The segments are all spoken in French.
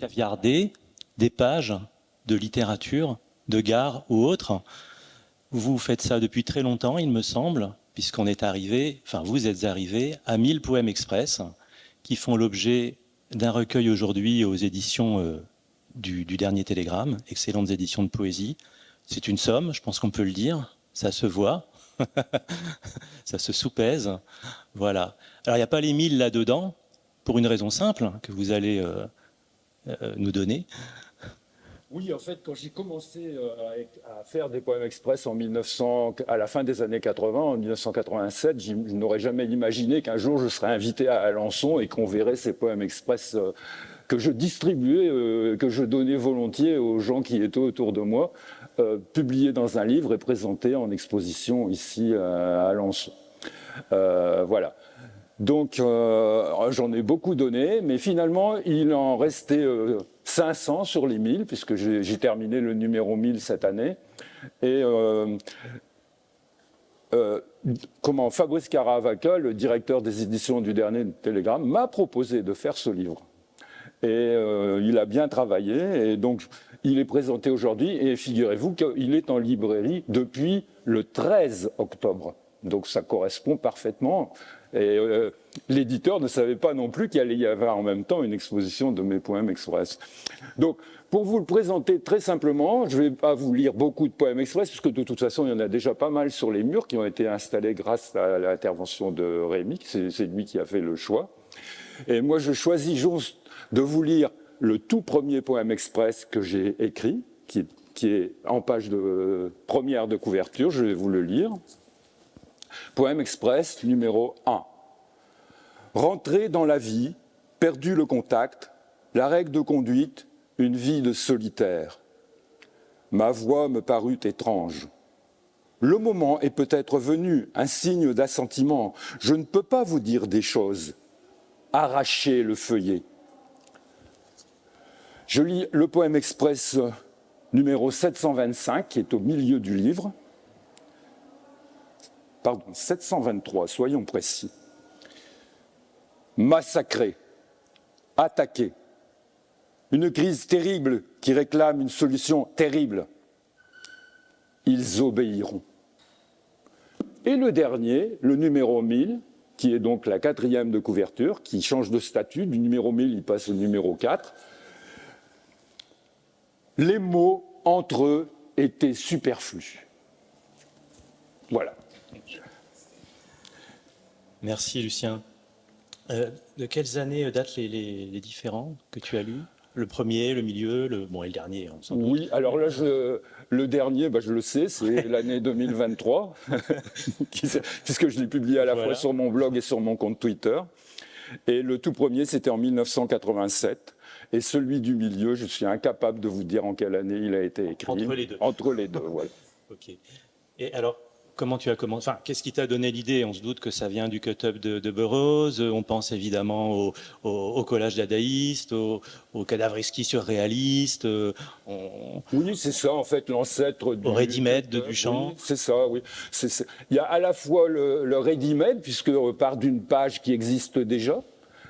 caviarder des pages de littérature, de gare ou autre. Vous faites ça depuis très longtemps, il me semble, puisqu'on est arrivé, enfin vous êtes arrivé à 1000 poèmes express qui font l'objet d'un recueil aujourd'hui aux éditions du Dernier Télégramme, excellentes éditions de poésie. C'est une somme, je pense qu'on peut le dire, ça se voit, ça se soupèse, voilà. Alors il n'y a pas les 1000 là-dedans, pour une raison simple que vous allez nous donner. Oui, en fait, quand j'ai commencé à faire des poèmes express à la fin des années 80, en 1987, je n'aurais jamais imaginé qu'un jour je serais invité à Alençon et qu'on verrait ces poèmes express que je distribuais, que je donnais volontiers aux gens qui étaient autour de moi, publiés dans un livre et présentés en exposition ici à Alençon. Voilà. Donc j'en ai beaucoup donné, mais finalement il en restait 500 sur les 1000, puisque j'ai terminé le numéro 1000 cette année. Et Fabrice Caravaca, le directeur des éditions du Dernier Télégramme, m'a proposé de faire ce livre. Et il a bien travaillé, et donc il est présenté aujourd'hui, et figurez-vous qu'il est en librairie depuis le 13 octobre. Donc ça correspond parfaitement. Et l'éditeur ne savait pas non plus qu'il allait y avoir en même temps une exposition de mes poèmes express. Donc, pour vous le présenter très simplement, je ne vais pas vous lire beaucoup de poèmes express, puisque de toute façon, il y en a déjà pas mal sur les murs qui ont été installés grâce à l'intervention de Rémi, c'est lui qui a fait le choix. Et moi, je choisis juste de vous lire le tout premier poème express que j'ai écrit, qui est en page première de couverture, je vais vous le lire. Poème express numéro 1. Rentrer dans la vie, perdu le contact, la règle de conduite, une vie de solitaire. Ma voix me parut étrange. Le moment est peut-être venu, un signe d'assentiment. Je ne peux pas vous dire des choses. Arrachez le feuillet. Je lis le poème express numéro 725, qui est au milieu du livre. Pardon, 723, soyons précis. Massacré, attaqué, une crise terrible qui réclame une solution terrible. Ils obéiront. Et le dernier, le numéro 1000, qui est donc la 4e de couverture, qui change de statut, du numéro 1000 il passe au numéro 4. Les mots entre eux étaient superflus. Voilà. Merci Lucien. De quelles années datent les différents que tu as lus? Le premier, le milieu, et le dernier, sans doute. Oui, alors là, le dernier, je le sais, c'est l'année 2023, puisque je l'ai publié à la fois sur mon blog et sur mon compte Twitter. Et le tout premier, c'était en 1987. Et celui du milieu, je suis incapable de vous dire en quelle année il a été écrit. Entre les deux. Entre les deux, voilà. Ok. Et alors, comment tu as commencé? Enfin, qu'est-ce qui t'a donné l'idée? On se doute que ça vient du cut-up de Burroughs. On pense évidemment au collage dadaïste, au cadavreski surréaliste. Oui, c'est ça, en fait, l'ancêtre du... Au ready-made de Duchamp. Oui, c'est ça, oui. Il y a à la fois le ready-made, puisqu'on part d'une page qui existe déjà,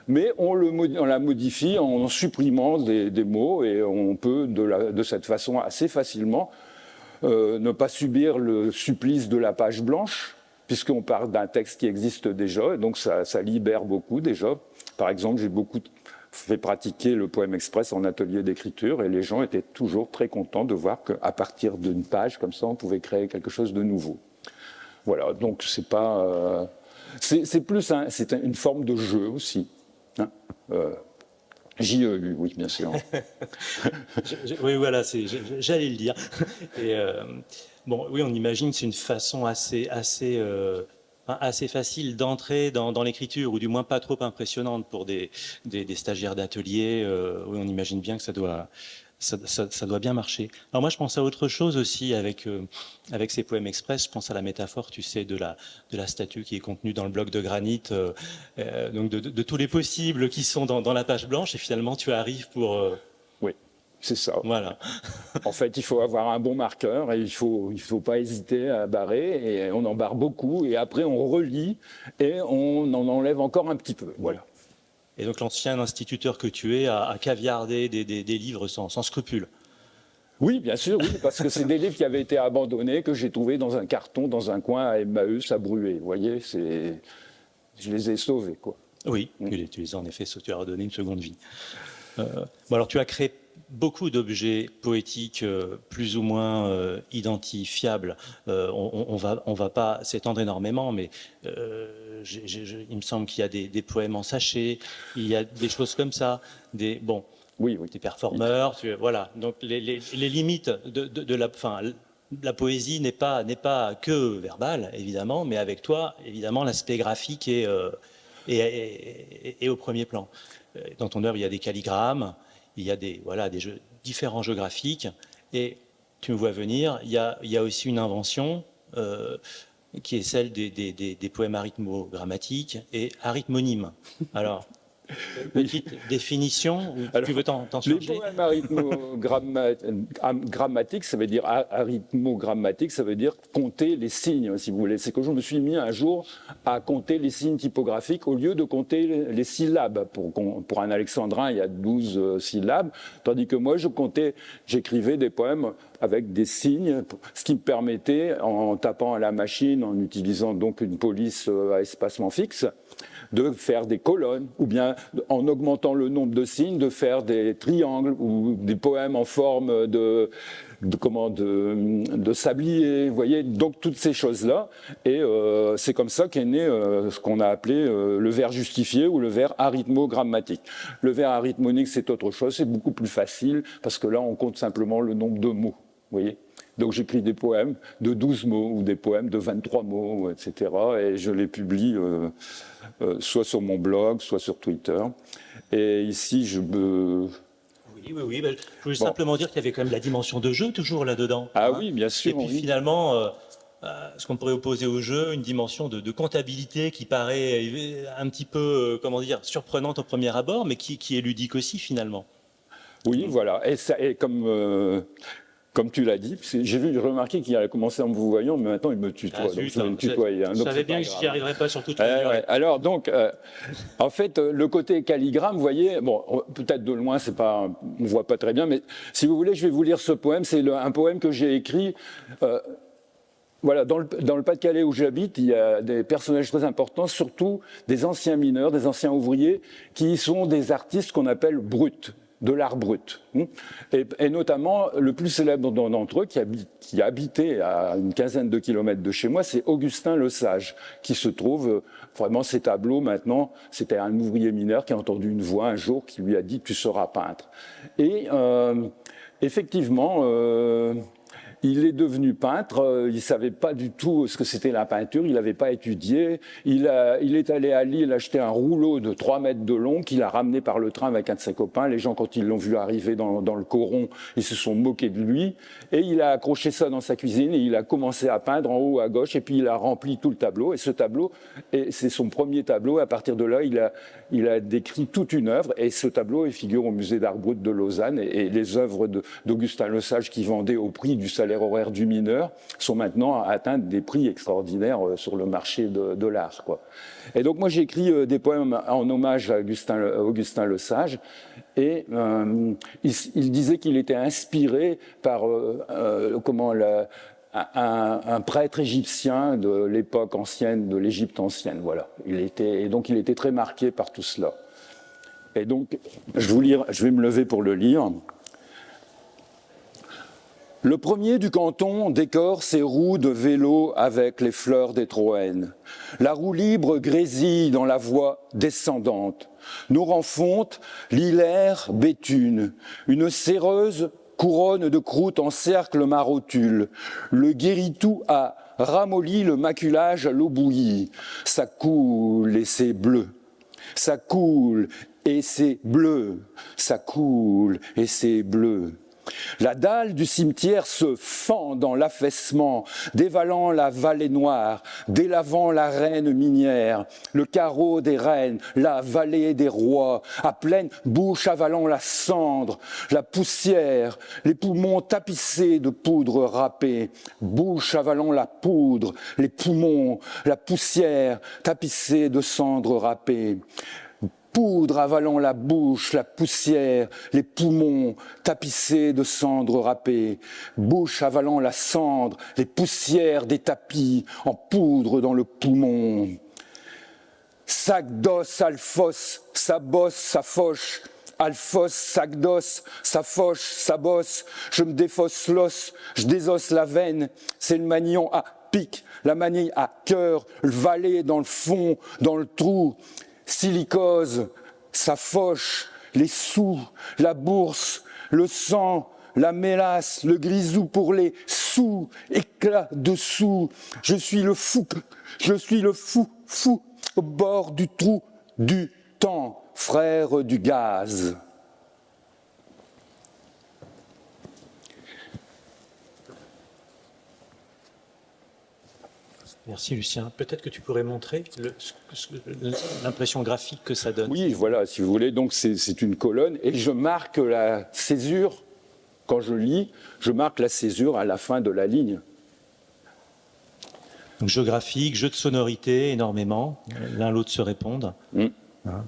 mais on la modifie en supprimant des mots, et on peut, de cette façon, assez facilement, ne pas subir le supplice de la page blanche, puisqu'on part d'un texte qui existe déjà, et donc ça libère beaucoup déjà. Par exemple, j'ai beaucoup fait pratiquer le poème express en atelier d'écriture, et les gens étaient toujours très contents de voir qu'à partir d'une page comme ça, on pouvait créer quelque chose de nouveau. Voilà, donc c'est pas... c'est plus c'est une forme de jeu aussi. Hein, J-E-U, oui, bien sûr. Oui, voilà, j'allais le dire. Et, bon, oui, on imagine que c'est une façon assez facile d'entrer dans l'écriture, ou du moins pas trop impressionnante pour des stagiaires d'atelier. Oui, on imagine bien que ça doit bien marcher. Alors moi, je pense à autre chose aussi avec ces poèmes express. Je pense à la métaphore, tu sais, de la statue qui est contenue dans le bloc de granit, donc de tous les possibles qui sont dans la page blanche, et finalement, tu arrives pour... Oui, c'est ça. Voilà. En fait, il faut avoir un bon marqueur, et il faut pas hésiter à barrer, et on en barre beaucoup, et après on relit, et on en enlève encore un petit peu. Voilà. Et donc l'ancien instituteur que tu es a caviardé des livres sans scrupule. Oui, bien sûr, oui, parce que c'est des livres qui avaient été abandonnés, que j'ai trouvés dans un carton, dans un coin à Emmaüs, à Bruay. Vous voyez, je les ai sauvés, quoi. Oui, tu les as en effet, tu leur as donné une seconde vie. Bon, alors tu as créé beaucoup d'objets poétiques plus ou moins identifiables. On va pas s'étendre énormément, mais il me semble qu'il y a des poèmes en sachet, il y a des choses comme ça, des performeurs, voilà. Donc les limites de la poésie n'est pas que verbale, évidemment, mais avec toi, évidemment, l'aspect graphique est au premier plan. Dans ton œuvre, il y a des calligrammes, il y a des différents jeux graphiques, et tu me vois venir, il y a aussi une invention qui est celle des poèmes arithmogrammatiques et arithmonymes. Alors, petite définition, ou tu veux t'en charger? Les poèmes arithmogrammatiques, ça veut dire arithmogrammatique, ça veut dire compter les signes, si vous voulez. C'est que je me suis mis un jour à compter les signes typographiques au lieu de compter les syllabes. Pour un alexandrin, il y a 12 syllabes, tandis que moi, j'écrivais des poèmes avec des signes, ce qui me permettait, en tapant à la machine, en utilisant donc une police à espacement fixe, de faire des colonnes, ou bien en augmentant le nombre de signes, de faire des triangles ou des poèmes en forme de sablier, vous voyez, donc toutes ces choses-là. Et c'est comme ça qu'est né ce qu'on a appelé le vers justifié ou le vers arithmogrammatique. Le vers arithmonique, c'est autre chose, c'est beaucoup plus facile, parce que là, on compte simplement le nombre de mots, vous voyez. Donc j'écris des poèmes de 12 mots ou des poèmes de 23 mots, etc. Et je les publie soit sur mon blog, soit sur Twitter. Et ici, Oui. Ben, je voulais simplement dire qu'il y avait quand même la dimension de jeu toujours là-dedans. Ah oui, bien sûr. Et puis finalement, ce qu'on pourrait opposer au jeu, une dimension de comptabilité qui paraît un petit peu, surprenante au premier abord, mais qui est ludique aussi finalement. Oui, voilà. Et comme tu l'as dit, j'ai remarqué qu'il a commencé en me voyant, mais maintenant il me tutoie. Donc je vais me tutoyer. Je savais bien que je n'y arriverais pas sur toute la durée. Alors donc, en fait, le côté calligramme, vous voyez, bon, peut-être de loin, on ne voit pas très bien, mais si vous voulez, je vais vous lire ce poème. C'est un poème que j'ai écrit. Voilà, dans le Pas-de-Calais où j'habite, il y a des personnages très importants, surtout des anciens mineurs, des anciens ouvriers, qui sont des artistes qu'on appelle bruts, de l'art brut. Et notamment, le plus célèbre d'entre eux, qui habitait à une quinzaine de kilomètres de chez moi, c'est Augustin Lesage, qui se trouve, vraiment ses tableaux maintenant, c'était un ouvrier mineur qui a entendu une voix un jour qui lui a dit « tu seras peintre ». Et effectivement, il est devenu peintre, il ne savait pas du tout ce que c'était la peinture, il n'avait pas étudié, il est allé à Lille acheter un rouleau de 3 mètres de long qu'il a ramené par le train avec un de ses copains. Les gens, quand ils l'ont vu arriver dans le coron, ils se sont moqués de lui, et il a accroché ça dans sa cuisine et il a commencé à peindre en haut à gauche, et puis il a rempli tout le tableau, et ce tableau, c'est son premier tableau, et à partir de là, il a décrit toute une œuvre, et ce tableau il figure au musée d'art brut de Lausanne, et les œuvres d'Augustin Lesage qui vendaient au prix du salaire horaire du mineur sont maintenant atteintes des prix extraordinaires sur le marché de l'art, quoi. Et donc moi j'ai écrit des poèmes en hommage à Augustin Lesage, et il disait qu'il était inspiré par un prêtre égyptien de l'époque ancienne, de l'Égypte ancienne, voilà. Donc il était très marqué par tout cela. Et donc je vais me lever pour le lire. Le premier du canton décore ses roues de vélo avec les fleurs des Troènes. La roue libre grésille dans la voie descendante. Nous renfonte l'hilaire Béthune. Une céreuse couronne de croûte encercle ma rotule. Le guéritou a ramolli le maculage à l'eau bouillie. Ça coule et c'est bleu. Ça coule et c'est bleu. Ça coule et c'est bleu. La dalle du cimetière se fend dans l'affaissement, dévalant la vallée noire, délavant la reine minière, le carreau des reines, la vallée des rois, à pleine bouche avalant la cendre, la poussière, les poumons tapissés de poudre râpée, bouche avalant la poudre, les poumons, la poussière tapissée de cendre râpée. Poudre avalant la bouche, la poussière, les poumons tapissés de cendres râpées. Bouche avalant la cendre, les poussières des tapis en poudre dans le poumon. Sac d'os, alphos, sa bosse, sa foche. Alphos, sac d'os, sa foche, sa bosse. Je me défausse l'os, je désosse la veine. C'est le manion à pic, la manille à cœur, le valet dans le fond, dans le trou. Silicose, sa foche, les sous, la bourse, le sang, la mélasse, le grisou pour les sous, éclat dessous. Je suis le fou, fou, au bord du trou du temps, frère du gaz. Merci Lucien. Peut-être que tu pourrais montrer l'impression graphique que ça donne. Oui, voilà, si vous voulez, donc c'est une colonne et je marque la césure, quand je lis, je marque la césure à la fin de la ligne. Donc jeu graphique, jeu de sonorité, énormément, l'un l'autre se répondent. Hein.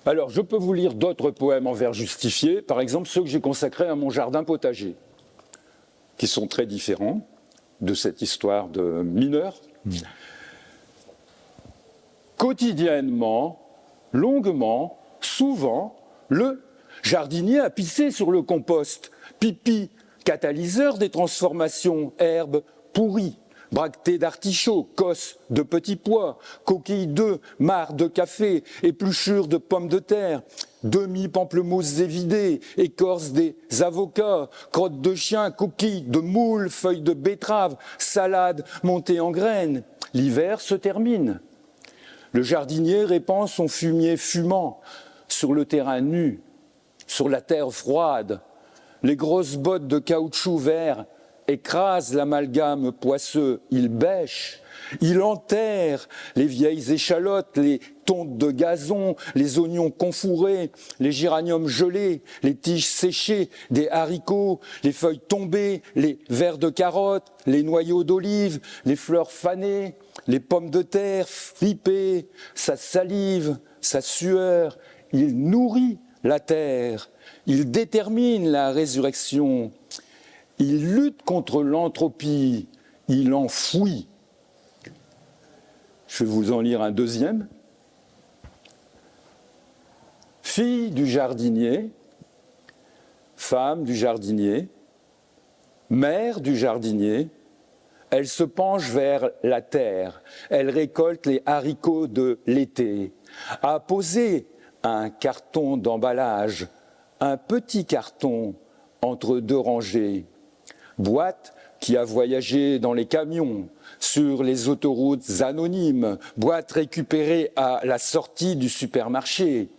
Alors, je peux vous lire d'autres poèmes en vers justifiés, par exemple ceux que j'ai consacrés à mon jardin potager, qui sont très différents de cette histoire de mineur. Quotidiennement, longuement, souvent, le jardinier a pissé sur le compost. Pipi, catalyseur des transformations, herbes pourries, bractées d'artichauts, cosses de petits pois, coquilles d'œufs, marcs de café, épluchures de pommes de terre, demi-pamplemousses évidées, écorce des avocats, crottes de chien, coquilles de moules, feuilles de betterave, salade montée en graines. L'hiver se termine. Le jardinier répand son fumier fumant sur le terrain nu, sur la terre froide. Les grosses bottes de caoutchouc vert écrasent l'amalgame poisseux. Il bêche, il enterre les vieilles échalotes, les tontes de gazon, les oignons confourés, les géraniums gelés, les tiges séchées des haricots, les feuilles tombées, les vers de carottes, les noyaux d'olive, les fleurs fanées, les pommes de terre fripées, sa salive, sa sueur. Il nourrit la terre, il détermine la résurrection, il lutte contre l'entropie, il enfouit. Je vais vous en lire un deuxième. Fille du jardinier, femme du jardinier, mère du jardinier, elle se penche vers la terre, elle récolte les haricots de l'été, a posé un carton d'emballage, un petit carton entre deux rangées, boîte qui a voyagé dans les camions, sur les autoroutes anonymes, boîte récupérée à la sortie du supermarché.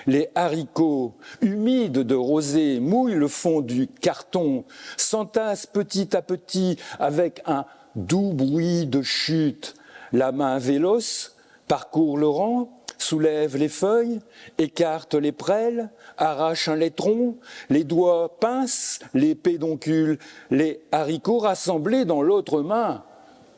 Les haricots, humides de rosée, mouillent le fond du carton, s'entassent petit à petit avec un doux bruit de chute. La main véloce parcourt le rang, soulève les feuilles, écarte les prêles, arrache un laitron, les doigts pincent les pédoncules, les haricots rassemblés dans l'autre main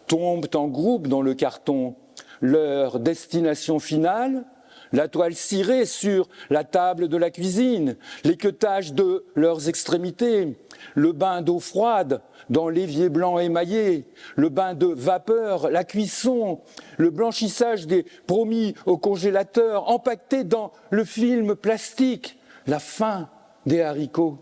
tombent en groupe dans le carton. Leur destination finale, la toile cirée sur la table de la cuisine, l'équeutage de leurs extrémités, le bain d'eau froide dans l'évier blanc émaillé, le bain de vapeur, la cuisson, le blanchissage des promis au congélateur, empaquetés dans le film plastique, la fin des haricots.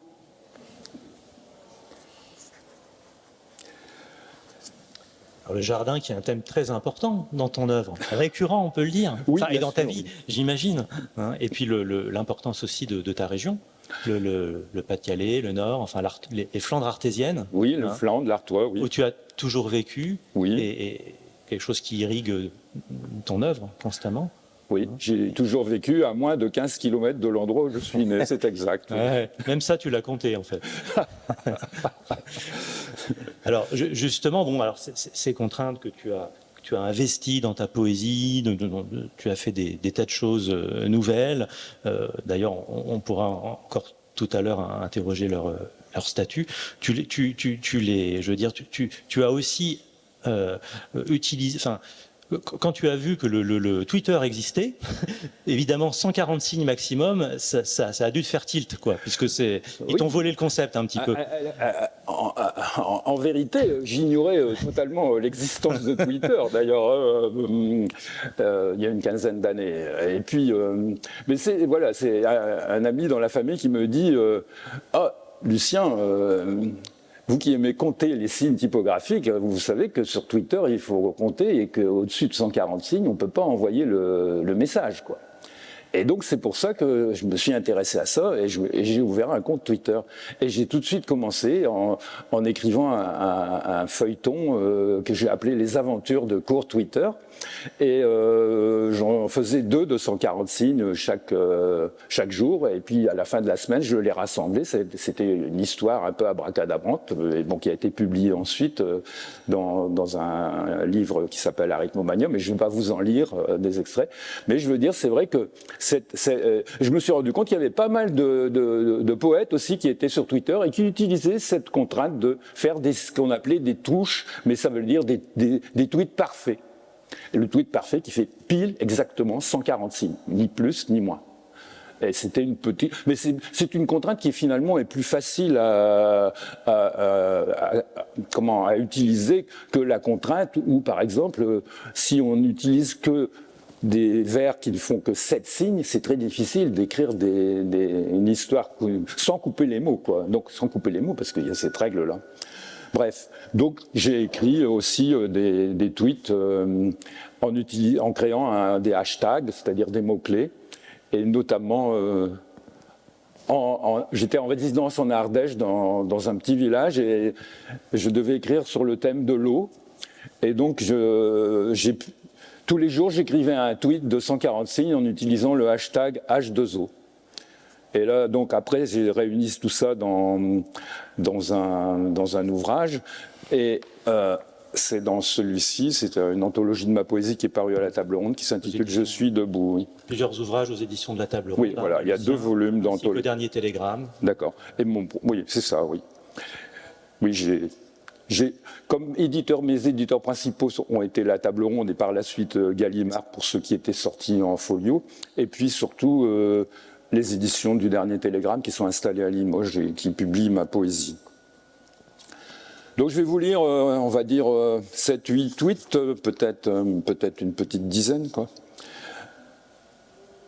Alors, le jardin qui est un thème très important dans ton œuvre, récurrent on peut le dire, oui, et dans ta sûr. vie j'imagine, hein. Et puis l'importance aussi de ta région, le Pas-de-Calais, le Nord, enfin les Flandres artésiennes. Oui, le Flandre, l'Artois, oui. Où tu as toujours vécu, oui. et quelque chose qui irrigue ton œuvre constamment. Oui, j'ai toujours vécu à moins de 15 km de l'endroit où je suis né, c'est exact. Ouais, même ça, tu l'as compté, en fait. Alors, justement, bon, alors ces contraintes que tu as investies dans ta poésie, tu as fait des tas de choses nouvelles. D'ailleurs, on pourra encore tout à l'heure interroger leur statut. Tu as aussi utilisé, enfin, quand tu as vu que le Twitter existait, évidemment 140 signes maximum, ça a dû te faire tilt, quoi, puisque ils t'ont volé le concept un petit peu. En vérité, j'ignorais totalement l'existence de Twitter, d'ailleurs, il y a une quinzaine d'années. Et puis, mais c'est un ami dans la famille qui me dit ah, Lucien, vous qui aimez compter les signes typographiques, vous savez que sur Twitter, il faut compter et qu'au-dessus de 140 signes, on ne peut pas envoyer le message, quoi. Et donc c'est pour ça que je me suis intéressé à ça et j'ai ouvert un compte Twitter. Et j'ai tout de suite commencé en écrivant un feuilleton que j'ai appelé Les aventures de court Twitter. Et j'en faisais 2 de 140 signes chaque jour. Et puis à la fin de la semaine, je les rassemblais. C'était une histoire un peu abracadabrante, bon, qui a été publiée ensuite dans un livre qui s'appelle Arithmomania. Mais je ne vais pas vous en lire des extraits. Mais je veux dire, c'est vrai que je me suis rendu compte qu'il y avait pas mal de poètes aussi qui étaient sur Twitter et qui utilisaient cette contrainte de faire ce qu'on appelait des touches, mais ça veut dire des tweets parfaits. Et le tweet parfait qui fait pile exactement 140 signes, ni plus ni moins. Et c'était une petite, mais c'est une contrainte qui finalement est plus facile à utiliser que la contrainte où, par exemple, si on n'utilise que des vers qui ne font que 7 signes, c'est très difficile d'écrire une histoire sans couper les mots, quoi. Donc sans couper les mots parce qu'il y a cette règle-là. Bref, donc j'ai écrit aussi des tweets en créant des hashtags, c'est-à-dire des mots-clés, et notamment j'étais en résidence en Ardèche dans un petit village et je devais écrire sur le thème de l'eau, et donc tous les jours j'écrivais un tweet de 140 signes en utilisant le hashtag H2O. Et là, donc après, j'ai réuni tout ça dans un ouvrage. Et c'est dans celui-ci, c'est une anthologie de ma poésie qui est parue à la Table Ronde, qui s'intitule Je suis debout. Oui. Plusieurs ouvrages aux éditions de la Table Ronde. Oui, voilà, il y a 2 volumes d'anthologie. Le dernier télégramme. D'accord. Oui, c'est ça, oui. Oui, comme éditeur, mes éditeurs principaux ont été la Table Ronde et par la suite Gallimard pour ceux qui étaient sortis en folio. Et puis surtout les éditions du dernier télégramme qui sont installées à Limoges et qui publient ma poésie. Donc je vais vous lire, on va dire, 7-8 tweets, peut-être une petite dizaine, quoi.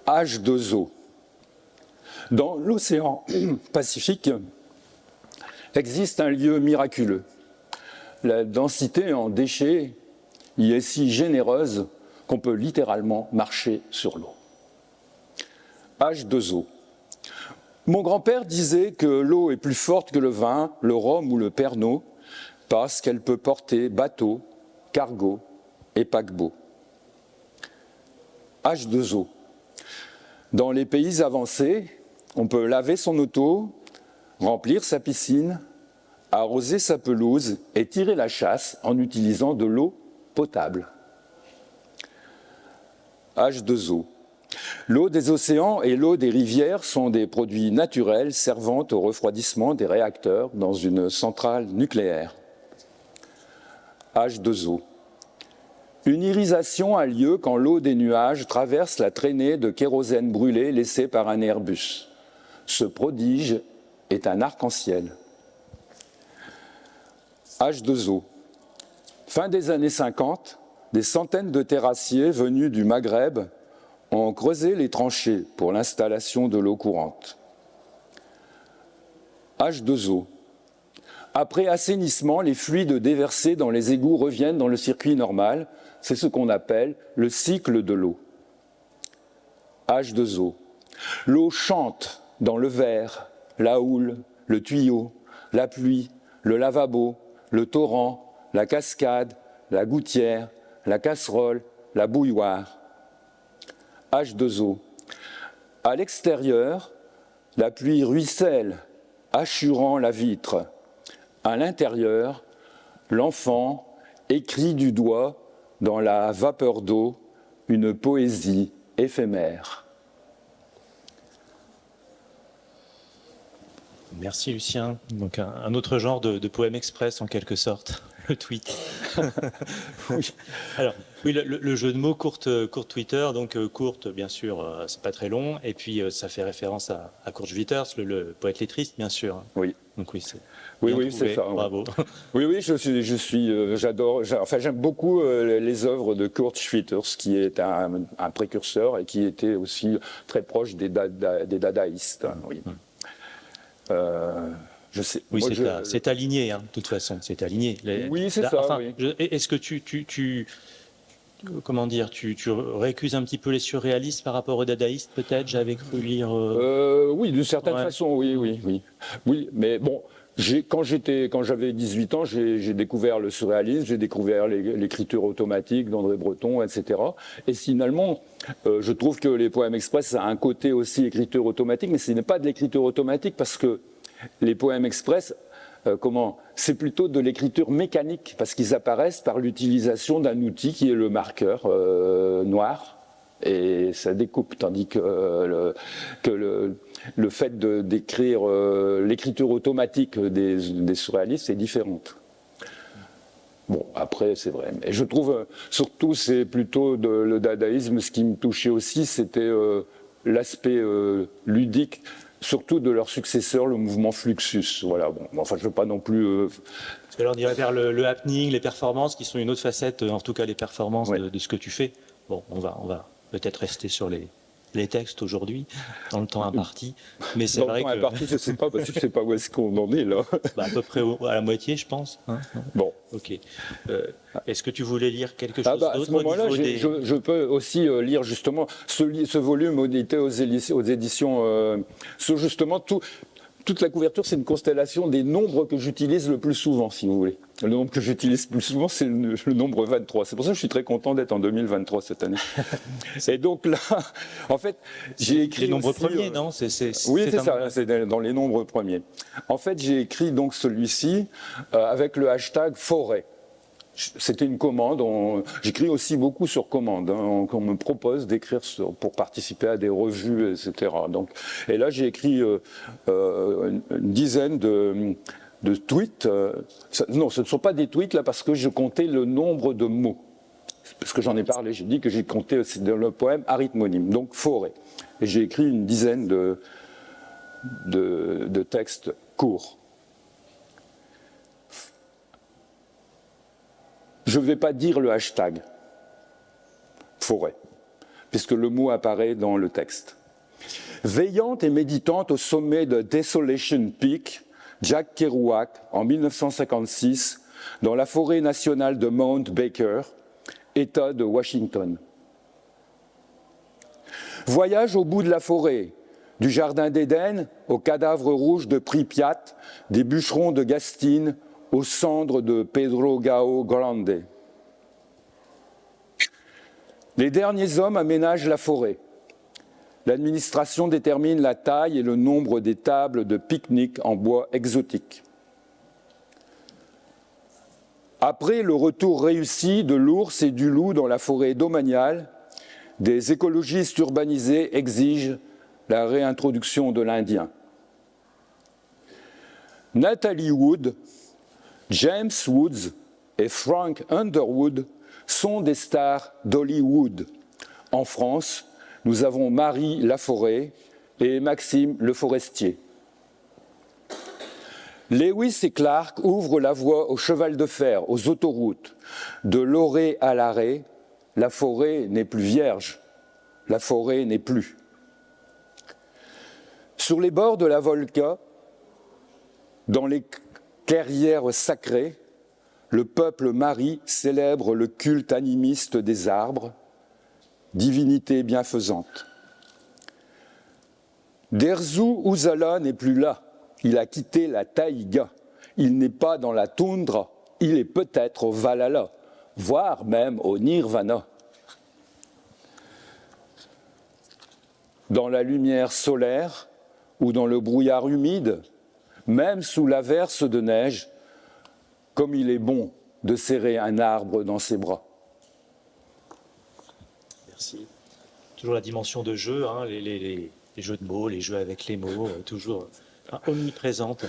H2O. Dans l'océan Pacifique existe un lieu miraculeux. La densité en déchets y est si généreuse qu'on peut littéralement marcher sur l'eau. H2O. Mon grand-père disait que l'eau est plus forte que le vin, le rhum ou le pernod, parce qu'elle peut porter bateau, cargo et paquebot. H2O. Dans les pays avancés, on peut laver son auto, remplir sa piscine, arroser sa pelouse et tirer la chasse en utilisant de l'eau potable. H2O. L'eau des océans et l'eau des rivières sont des produits naturels servant au refroidissement des réacteurs dans une centrale nucléaire. H2O. Une irisation a lieu quand l'eau des nuages traverse la traînée de kérosène brûlé laissée par un Airbus. Ce prodige est un arc-en-ciel. H2O. Fin des années 50, des centaines de terrassiers venus du Maghreb ont creusé les tranchées pour l'installation de l'eau courante. H2O. Après assainissement, les fluides déversés dans les égouts reviennent dans le circuit normal. C'est ce qu'on appelle le cycle de l'eau. H2O. L'eau chante dans le verre, la houle, le tuyau, la pluie, le lavabo, le torrent, la cascade, la gouttière, la casserole, la bouilloire. H2O. À l'extérieur, la pluie ruisselle, hachurant la vitre. À l'intérieur, l'enfant écrit du doigt dans la vapeur d'eau une poésie éphémère. Merci Lucien. Donc un autre genre de poème express en quelque sorte, le tweet. Oui. Alors oui, le jeu de mots courte Twitter, donc courte bien sûr, c'est pas très long, et puis ça fait référence à Kurt Schwitters, le poète lettriste bien sûr. Oui. Donc oui, c'est Oui, bien oui, trouvé. c'est ça. Bravo. Oui, oui, j'adore, enfin, j'aime beaucoup les œuvres de Kurt Schwitters, qui est un précurseur et qui était aussi très proche des dadaïstes. Oui. Je sais. Oui, Moi, c'est aligné, hein, de toute façon, c'est aligné. Oui, c'est Là, ça. enfin, Oui. est-ce que comment dire, tu récuses un petit peu les surréalistes par rapport aux dadaïstes, peut-être? J'avais cru lire. Oui, d'une certaine Ouais. façon, oui, oui, oui. Oui, mais bon, quand j'avais 18 ans, j'ai découvert le surréalisme, j'ai découvert l'écriture automatique d'André Breton, etc. Et finalement, je trouve que les poèmes express, ça a un côté aussi écriture automatique, mais ce n'est pas de l'écriture automatique parce que les poèmes express, c'est plutôt de l'écriture mécanique, parce qu'ils apparaissent par l'utilisation d'un outil qui est le marqueur noir, et ça découpe, tandis que le fait d'écrire l'écriture automatique des surréalistes est différente. Bon, après, c'est vrai. Mais je trouve, surtout, c'est plutôt le dadaïsme, ce qui me touchait aussi, c'était l'aspect ludique, surtout de leur successeur, le mouvement Fluxus. Voilà, bon, enfin, je ne veux pas non plus... Parce que là, on dirait vers le happening, les performances, qui sont une autre facette, en tout cas les performances Ouais. de ce que tu fais. Bon, on va peut-être rester sur les textes aujourd'hui, dans le temps imparti. Mais c'est Dans vrai le temps que... imparti, je ne sais pas, parce que je ne sais pas où est-ce qu'on en est, là. Bah, à peu près à la moitié, je pense. Hein. Bon. Ok. Est-ce que tu voulais lire quelque Ah chose bah, à d'autre ce moment-là, au niveau des... je peux aussi lire justement ce volume édité aux éditions sur justement toute la couverture, c'est une constellation des nombres que j'utilise le plus souvent, si vous voulez. Le nombre que j'utilise le plus souvent, c'est le nombre 23. C'est pour ça que je suis très content d'être en 2023 cette année. Et donc là, en fait, j'ai écrit les nombres aussi, premiers, non? Oui, c'est ça, c'est dans les nombres premiers. En fait, j'ai écrit donc celui-ci avec le hashtag forêt. C'était une commande. J'écris aussi beaucoup sur commande. Hein, on me propose d'écrire pour participer à des revues, etc. Donc, et là, j'ai écrit une dizaine de tweets. Non, ce ne sont pas des tweets là parce que je comptais le nombre de mots. Parce que j'en ai parlé. J'ai dit que j'ai compté aussi dans le poème arithmonyme. Donc forêt. Et j'ai écrit une dizaine de textes courts. Je ne vais pas dire le hashtag forêt, puisque le mot apparaît dans le texte. Veillante et méditante au sommet de Desolation Peak, Jack Kerouac, en 1956, dans la forêt nationale de Mount Baker, État de Washington. Voyage au bout de la forêt, du jardin d'Éden aux cadavres rouges de Pripyat, des bûcherons de Gastine, aux cendres de Pedro Gao Grande. Les derniers hommes aménagent la forêt. L'administration détermine la taille et le nombre des tables de pique-nique en bois exotique. Après le retour réussi de l'ours et du loup dans la forêt domaniale, des écologistes urbanisés exigent la réintroduction de l'Indien. Natalie Wood, James Woods et Frank Underwood sont des stars d'Hollywood. En France, nous avons Marie Laforêt et Maxime Le Forestier. Lewis et Clark ouvrent la voie au cheval de fer, aux autoroutes. De l'Orée à l'Arrêt, la forêt n'est plus vierge, la forêt n'est plus. Sur les bords de la Volga, dans les clairières sacrées, le peuple mari célèbre le culte animiste des arbres, divinité bienfaisante. Derzu Uzala n'est plus là, il a quitté la taïga, il n'est pas dans la toundra, il est peut-être au Valhalla, voire même au Nirvana. Dans la lumière solaire ou dans le brouillard humide, même sous l'averse de neige, comme il est bon de serrer un arbre dans ses bras. Merci. Toujours la dimension de jeu, hein, les jeux de mots, les jeux avec les mots, toujours Omniprésente.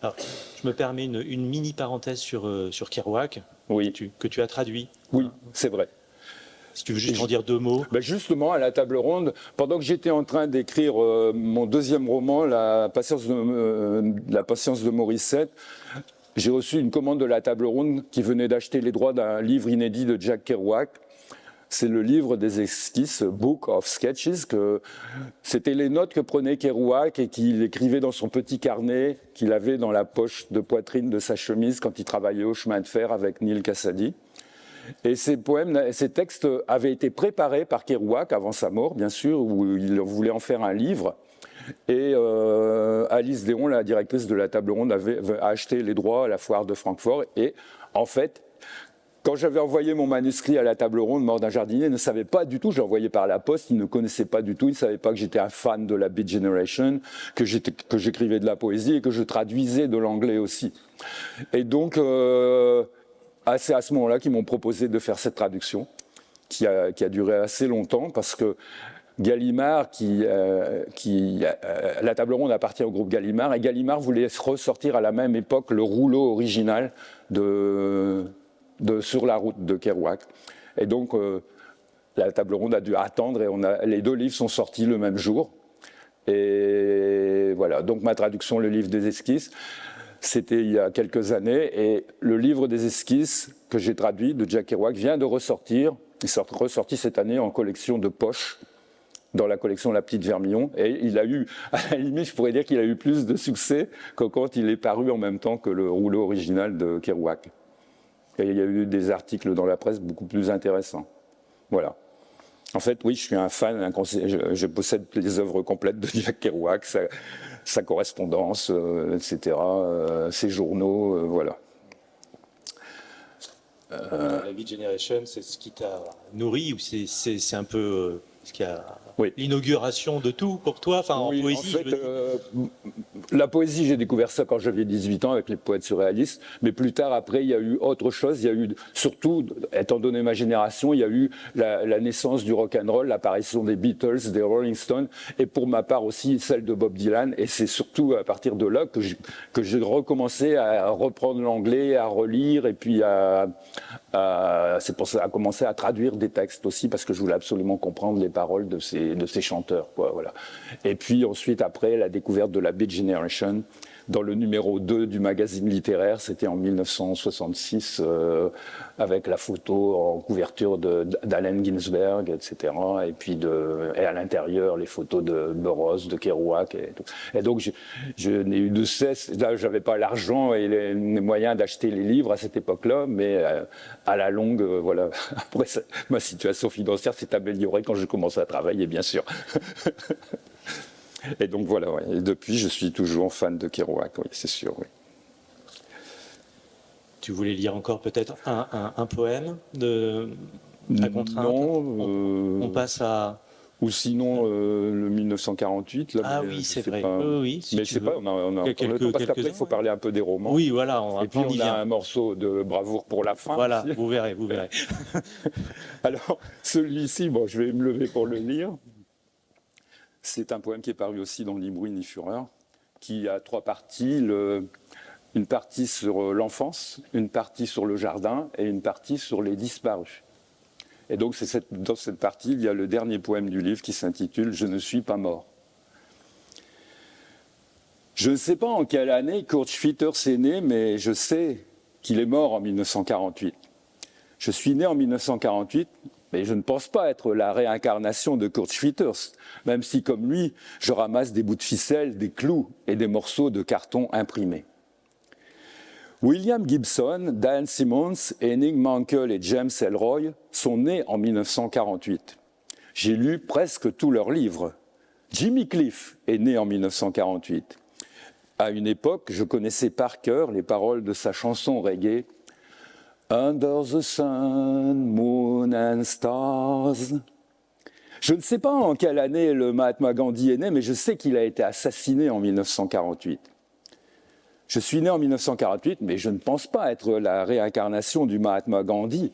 Alors, je me permets une mini parenthèse sur Kerouac, Oui, que tu as traduit. oui, c'est vrai. Si tu veux juste en dire deux mots. Ben justement, à la table ronde, pendant que j'étais en train d'écrire mon deuxième roman, La patience de Morissette, j'ai reçu une commande de la table ronde qui venait d'acheter les droits d'un livre inédit de Jack Kerouac. C'est le livre des esquisses, Book of Sketches, que c'était les notes que prenait Kerouac et qu'il écrivait dans son petit carnet qu'il avait dans la poche de poitrine de sa chemise quand il travaillait au chemin de fer avec Neil Cassady. Et ces poèmes, ces textes avaient été préparés par Kerouac avant sa mort, bien sûr, où il voulait en faire un livre. Et Alice Déon, la directrice de la table ronde, avait acheté les droits à la foire de Francfort. Et en fait, quand j'avais envoyé mon manuscrit à la table ronde, Mort d'un jardinier, il ne savait pas du tout, je l'ai envoyé par la poste, il ne connaissait pas du tout, il ne savait pas que j'étais un fan de la Beat Generation, que j'écrivais de la poésie et que je traduisais de l'anglais aussi. Et donc, c'est à ce moment-là qu'ils m'ont proposé de faire cette traduction, qui a duré assez longtemps, parce que Gallimard, la table ronde appartient au groupe Gallimard, et Gallimard voulait ressortir à la même époque le rouleau original de Sur la route de Kerouac. Et donc, la table ronde a dû attendre, et les deux livres sont sortis le même jour. Et voilà, donc ma traduction, le livre des esquisses, c'était il y a quelques années, et le livre des esquisses que j'ai traduit de Jack Kerouac vient de ressortir. Il est ressorti cette année en collection de poche, dans la collection La Petite Vermillon, et il a eu, à la limite, je pourrais dire qu'il a eu plus de succès que quand il est paru en même temps que le rouleau original de Kerouac. Et il y a eu des articles dans la presse beaucoup plus intéressants. Voilà. En fait, oui, je suis un fan, je possède les œuvres complètes de Jack Kerouac, sa correspondance, etc., ses journaux, voilà. La Beat Generation, c'est ce qui t'a nourri, ou c'est un peu ce qui a Oui. l'inauguration de tout pour toi, enfin Oui, en poésie. en fait, la poésie, j'ai découvert ça quand j'avais 18 ans avec les poètes surréalistes, mais plus tard, après, il y a eu autre chose. Il y a eu, surtout, étant donné ma génération, il y a eu la naissance du rock'n'roll, l'apparition des Beatles, des Rolling Stones, et pour ma part aussi celle de Bob Dylan. Et c'est surtout à partir de là que j'ai recommencé à reprendre l'anglais, à relire, et puis c'est pour ça à commencer à traduire des textes aussi, parce que je voulais absolument comprendre les paroles de ces chanteurs, quoi, voilà. Et puis ensuite, après, la découverte de la Beat Generation, dans le numéro 2 du magazine littéraire, c'était en 1966, avec la photo en couverture d'Allen Ginsberg, etc. Et puis et à l'intérieur, les photos de Burroughs, de Kerouac. Et donc, je n'ai eu de cesse. Là, je n'avais pas l'argent et les moyens d'acheter les livres à cette époque-là, mais à la longue, voilà. Après, ma situation financière s'est améliorée quand je commençais à travailler, bien sûr. Et donc voilà, ouais. Et depuis, je suis toujours fan de Kerouac, oui, c'est sûr. Oui. Tu voulais lire encore peut-être un poème à contrainte? Non. On passe à... Ou sinon, le 1948. Là, ah oui, c'est vrai. Pas... Oui, si mais je sais pas, on a quelques, parce qu'après, il faut parler un peu des romans. Oui, voilà. Et puis, on a un morceau de bravoure pour la fin. Voilà, aussi. vous verrez. Alors, celui-ci, bon, je vais me lever pour le lire. C'est un poème qui est paru aussi dans Ni bruit ni fureur, qui a 3 parties. Une partie sur l'enfance, une partie sur le jardin et une partie sur les disparus. Et donc, dans cette partie, il y a le dernier poème du livre qui s'intitule « Je ne suis pas mort ». Je ne sais pas en quelle année Kurt Schwitters est né, mais je sais qu'il est mort en 1948. Je suis né en 1948, mais je ne pense pas être la réincarnation de Kurt Schwitters, même si, comme lui, je ramasse des bouts de ficelle, des clous et des morceaux de carton imprimés. William Gibson, Dan Simmons, Henning Mankell et James Ellroy sont nés en 1948. J'ai lu presque tous leurs livres. Jimmy Cliff est né en 1948. À une époque, je connaissais par cœur les paroles de sa chanson reggae « Under the sun, moon and stars ». Je ne sais pas en quelle année le Mahatma Gandhi est né, mais je sais qu'il a été assassiné en 1948. Je suis né en 1948, mais je ne pense pas être la réincarnation du Mahatma Gandhi,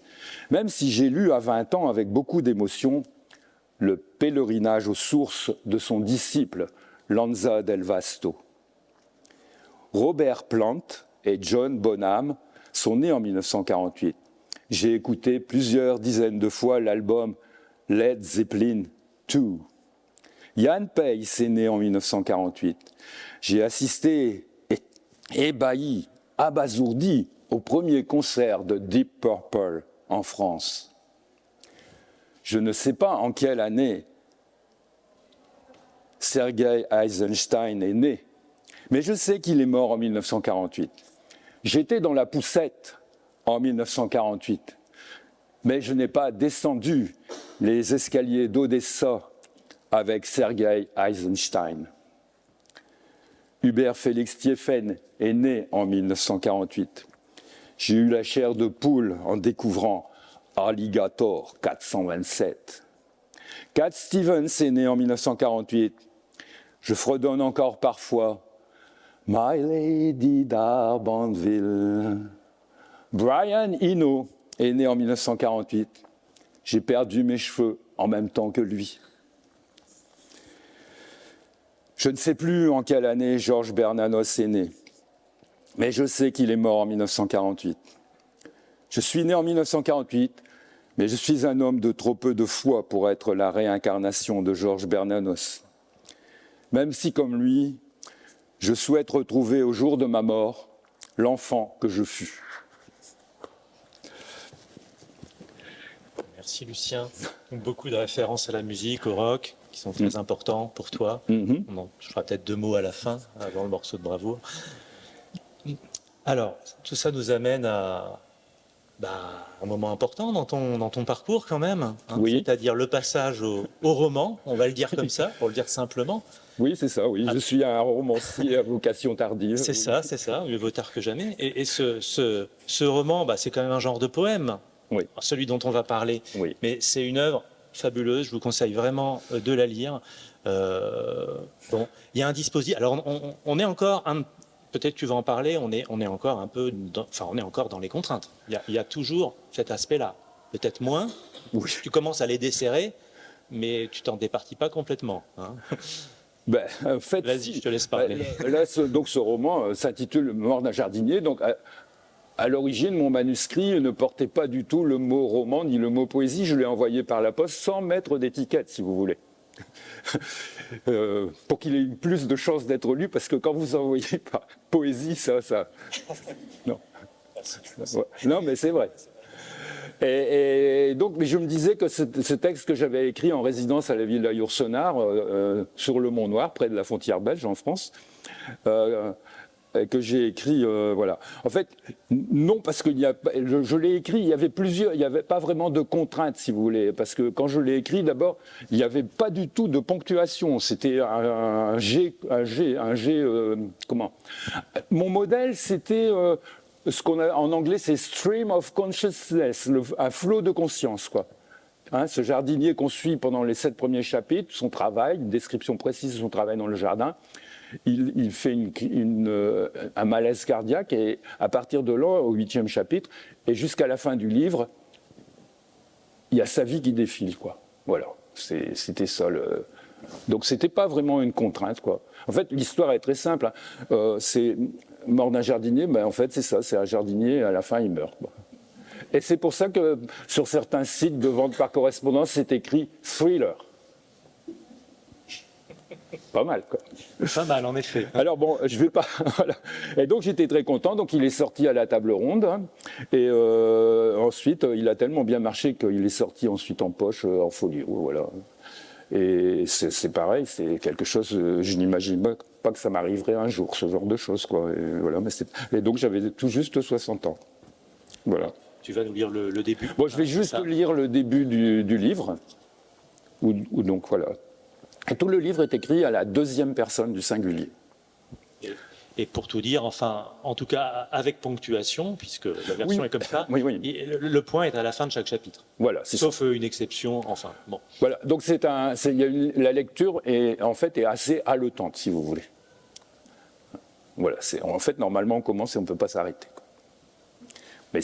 même si j'ai lu à 20 ans avec beaucoup d'émotion le pèlerinage aux sources de son disciple Lanza del Vasto. Robert Plant et John Bonham sont nés en 1948. J'ai écouté plusieurs dizaines de fois l'album Led Zeppelin 2. Ian Pace est né en 1948. J'ai assisté, ébahi, abasourdi, au premier concert de Deep Purple en France. Je ne sais pas en quelle année Sergei Eisenstein est né, mais je sais qu'il est mort en 1948. J'étais dans la poussette en 1948, mais je n'ai pas descendu les escaliers d'Odessa avec Sergei Eisenstein. Hubert Félix Thieffen est né en 1948. J'ai eu la chair de poule en découvrant Alligator 427. Cat Stevens est né en 1948. Je fredonne encore parfois My Lady d'Arbantville. Brian Eno est né en 1948. J'ai perdu mes cheveux en même temps que lui. Je ne sais plus en quelle année Georges Bernanos est né, mais je sais qu'il est mort en 1948. Je suis né en 1948, mais je suis un homme de trop peu de foi pour être la réincarnation de Georges Bernanos. Même si, comme lui, je souhaite retrouver au jour de ma mort l'enfant que je fus. Merci Lucien. Donc, beaucoup de références à la musique, au rock, qui sont très importants pour toi. Je ferai peut-être 2 mots à la fin, avant le morceau de bravoure. Alors, tout ça nous amène à un moment important dans ton parcours quand même, hein, oui. C'est-à-dire le passage au roman, on va le dire comme ça, pour le dire simplement. Oui, c'est ça, oui. Je suis un romancier à vocation tardive. C'est ça, mieux vaut tard que jamais. Et ce roman, c'est quand même un genre de poème, oui. Celui dont on va parler. Oui. Mais c'est une œuvre fabuleuse, je vous conseille vraiment de la lire. Bon, il y a un dispositif. Alors, on est encore peut-être tu vas en parler. On est encore un peu, on est encore dans les contraintes. Il y a toujours cet aspect-là. Peut-être moins. Oui. Tu commences à les desserrer, mais tu t'en départis pas complètement. Hein. En fait, vas-y, je te laisse parler. Là, donc, ce roman s'intitule Mort d'un jardinier. Donc, à l'origine, mon manuscrit ne portait pas du tout le mot roman ni le mot poésie. Je l'ai envoyé par la poste sans mettre d'étiquette, si vous voulez. Pour qu'il ait plus de chances d'être lu, parce que quand vous envoyez par poésie, ça... Non. Non, mais c'est vrai. Et donc, mais je me disais que ce texte que j'avais écrit en résidence à la villa Yourcenar, sur le Mont Noir, près de la frontière belge en France, que j'ai écrit, voilà. En fait, non, parce que je l'ai écrit, il n'y avait pas vraiment de contraintes, si vous voulez, parce que quand je l'ai écrit, d'abord, il n'y avait pas du tout de ponctuation. C'était un G, comment ? Mon modèle, c'était ce qu'on a en anglais, c'est stream of consciousness, un flot de conscience, quoi. Hein, ce jardinier qu'on suit pendant les 7 premiers chapitres, son travail, une description précise de son travail dans le jardin. Il fait un malaise cardiaque et à partir de là, au 8e chapitre, et jusqu'à la fin du livre, il y a sa vie qui défile, quoi. Voilà, c'était ça. Donc c'était pas vraiment une contrainte, quoi. En fait, l'histoire est très simple. Hein. C'est Mort d'un jardinier, en fait c'est ça, c'est un jardinier et à la fin il meurt, quoi. Et c'est pour ça que sur certains sites de vente par correspondance, c'est écrit thriller. Pas mal, quoi. Pas mal, en effet. Alors bon, je vais pas... Voilà. Et donc j'étais très content, donc il est sorti à la table ronde, hein, et ensuite il a tellement bien marché qu'il est sorti ensuite en poche, en folio, voilà. Et c'est pareil, c'est quelque chose, je n'imagine pas que ça m'arriverait un jour, ce genre de choses, quoi. Et, voilà, et donc j'avais tout juste 60 ans. Voilà. Tu vas nous lire le début. Bon, je vais juste lire le début du livre, où donc voilà. Et tout le livre est écrit à la 2e personne du singulier. Et pour tout dire, enfin, en tout cas avec ponctuation, puisque la version est comme ça, oui. Le point est à la fin de chaque chapitre. Voilà, sauf une exception, enfin, bon. Voilà, donc la lecture est assez haletante, si vous voulez. Voilà, en fait, normalement, on commence et on ne peut pas s'arrêter. Mais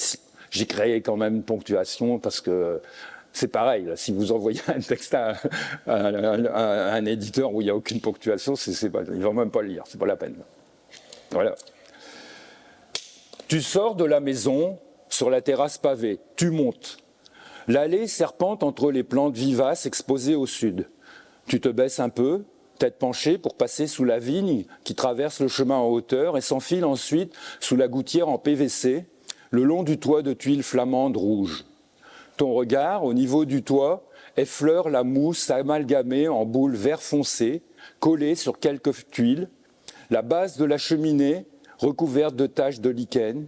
j'ai créé quand même une ponctuation parce que c'est pareil, là, si vous envoyez un texte à un éditeur où il n'y a aucune ponctuation, il ne va même pas le lire, c'est pas la peine. Voilà. Tu sors de la maison sur la terrasse pavée, tu montes. L'allée serpente entre les plantes vivaces exposées au sud. Tu te baisses un peu, tête penchée pour passer sous la vigne qui traverse le chemin en hauteur et s'enfile ensuite sous la gouttière en PVC, le long du toit de tuiles flamandes rouges. Ton regard, au niveau du toit, effleure la mousse amalgamée en boules vert foncé, collée sur quelques tuiles, la base de la cheminée recouverte de taches de lichen.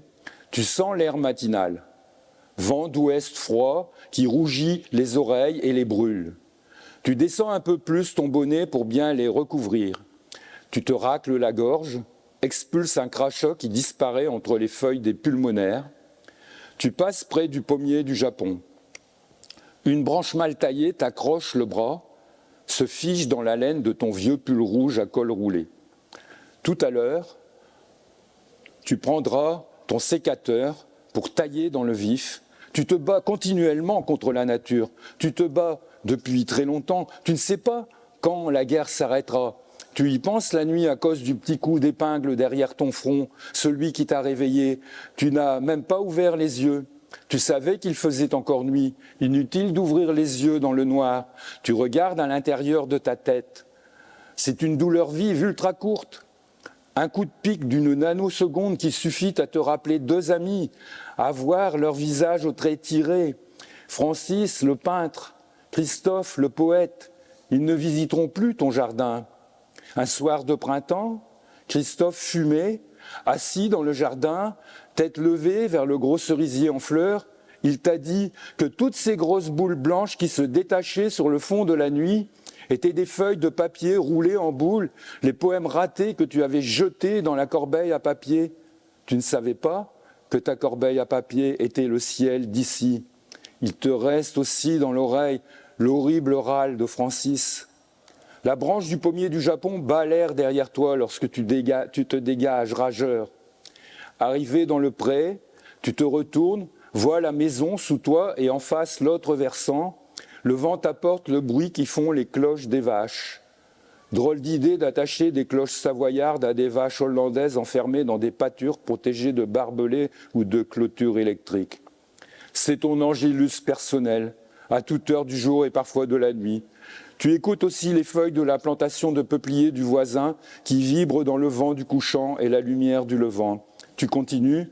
Tu sens l'air matinal, vent d'ouest froid qui rougit les oreilles et les brûle. Tu descends un peu plus ton bonnet pour bien les recouvrir. Tu te racles la gorge, expulses un crachat qui disparaît entre les feuilles des pulmonaires. Tu passes près du pommier du Japon. Une branche mal taillée t'accroche le bras, se fige dans la laine de ton vieux pull rouge à col roulé. Tout à l'heure, tu prendras ton sécateur pour tailler dans le vif. Tu te bats continuellement contre la nature. Tu te bats depuis très longtemps. Tu ne sais pas quand la guerre s'arrêtera. Tu y penses la nuit à cause du petit coup d'épingle derrière ton front, celui qui t'a réveillé. Tu n'as même pas ouvert les yeux. Tu savais qu'il faisait encore nuit. Inutile d'ouvrir les yeux dans le noir. Tu regardes à l'intérieur de ta tête. C'est une douleur vive ultra courte. Un coup de pic d'une nanoseconde qui suffit à te rappeler deux amis, à voir leur visage aux traits tirés. Francis, le peintre, Christophe, le poète, ils ne visiteront plus ton jardin. Un soir de printemps, Christophe fumait, assis dans le jardin, tête levée vers le gros cerisier en fleurs, il t'a dit que toutes ces grosses boules blanches qui se détachaient sur le fond de la nuit étaient des feuilles de papier roulées en boule, les poèmes ratés que tu avais jetés dans la corbeille à papier. Tu ne savais pas que ta corbeille à papier était le ciel d'ici. Il te reste aussi dans l'oreille l'horrible râle de Francis. La branche du pommier du Japon bat l'air derrière toi lorsque tu te dégages rageur. Arrivé dans le pré, tu te retournes, vois la maison sous toi et en face l'autre versant. Le vent t'apporte le bruit qui font les cloches des vaches. Drôle d'idée d'attacher des cloches savoyardes à des vaches hollandaises enfermées dans des pâtures protégées de barbelés ou de clôtures électriques. C'est ton angélus personnel, à toute heure du jour et parfois de la nuit. Tu écoutes aussi les feuilles de la plantation de peupliers du voisin qui vibrent dans le vent du couchant et la lumière du levant. Tu continues,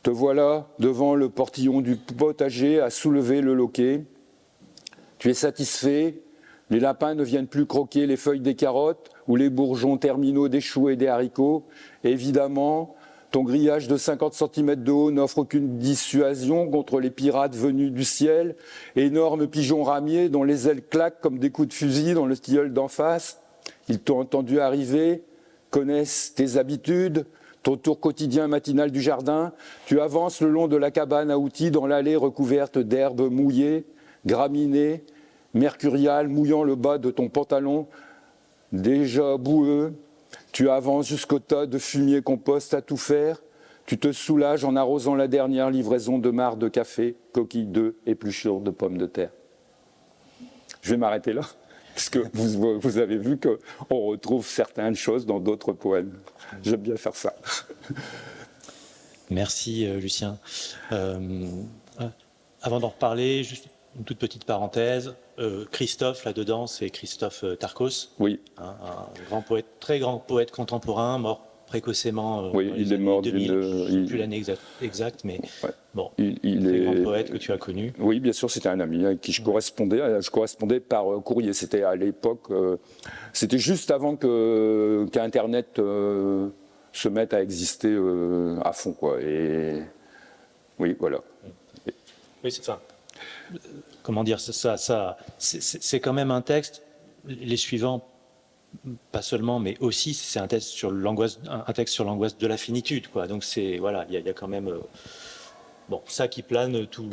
te voilà devant le portillon du potager à soulever le loquet. Tu es satisfait, les lapins ne viennent plus croquer les feuilles des carottes ou les bourgeons terminaux des choux et des haricots. Évidemment, ton grillage de 50 cm de haut n'offre aucune dissuasion contre les pirates venus du ciel, énormes pigeons ramiers dont les ailes claquent comme des coups de fusil dans le tilleul d'en face. Ils t'ont entendu arriver, connaissent tes habitudes, ton tour quotidien matinal du jardin. Tu avances le long de la cabane à outils dans l'allée recouverte d'herbes mouillées, graminées, mercuriales, mouillant le bas de ton pantalon, déjà boueux. Tu avances jusqu'au tas de fumier compost à tout faire. Tu te soulages en arrosant la dernière livraison de marc de café, coquilles d'œufs, épluchures de pommes de terre. Je vais m'arrêter là, parce que vous avez vu qu'on retrouve certaines choses dans d'autres poèmes. J'aime bien faire ça. Merci, Lucien. Avant d'en reparler, juste une toute petite parenthèse. Christophe, là-dedans, c'est Christophe Tarkos. Oui. Un grand poète, très grand poète contemporain, mort précocement. Oui, il est mort 2000, je ne sais plus l'année exacte, mais ouais. Bon, il très est grand poète que tu as connu. Oui, bien sûr, c'était un ami avec qui je correspondais. Je correspondais par courrier. C'était à l'époque, c'était juste avant qu'Internet se mette à exister à fond, quoi. Et oui, voilà. Oui, c'est ça. Comment dire ça c'est quand même un texte. Les suivants, pas seulement, mais aussi, c'est un texte sur l'angoisse, de la finitude, quoi. Donc c'est voilà, il y a quand même bon ça qui plane tout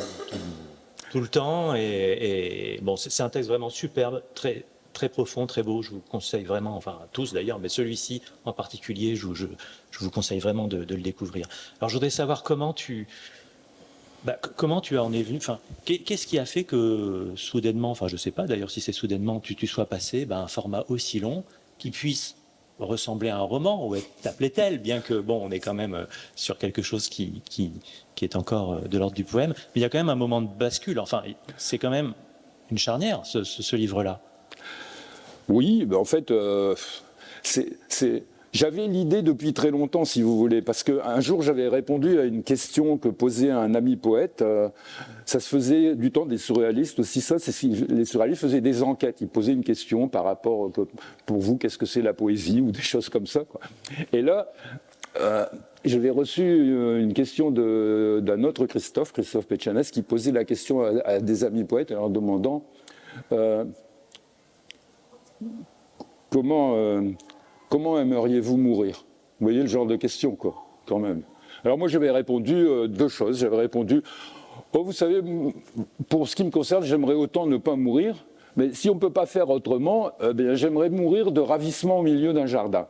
le temps et bon c'est un texte vraiment superbe, très très profond, très beau. Je vous conseille vraiment, enfin tous d'ailleurs, mais celui-ci en particulier, je vous conseille vraiment de le découvrir. Alors je voudrais savoir comment tu en es venu, enfin, qu'est-ce qui a fait que soudainement, enfin je ne sais pas d'ailleurs si c'est soudainement, tu sois passé un format aussi long qui puisse ressemblait à un roman ou être appelé tel, bien que bon, on est quand même sur quelque chose qui est encore de l'ordre du poème. Mais il y a quand même un moment de bascule. Enfin, c'est quand même une charnière, ce livre-là. Oui, ben en fait, j'avais l'idée depuis très longtemps, si vous voulez, parce qu'un jour j'avais répondu à une question que posait un ami poète. Ça se faisait du temps des surréalistes aussi, ça. Les surréalistes faisaient des enquêtes. Ils posaient une question par rapport, pour vous, qu'est-ce que c'est la poésie ou des choses comme ça, quoi. Et là, j'avais reçu une question d'un autre Christophe Péchanès, qui posait la question à des amis poètes en leur demandant comment aimeriez-vous mourir? Vous voyez le genre de question, quoi, quand même. Alors moi, j'avais répondu deux choses. J'avais répondu, oh, vous savez, pour ce qui me concerne, j'aimerais autant ne pas mourir, mais si on ne peut pas faire autrement, j'aimerais mourir de ravissement au milieu d'un jardin.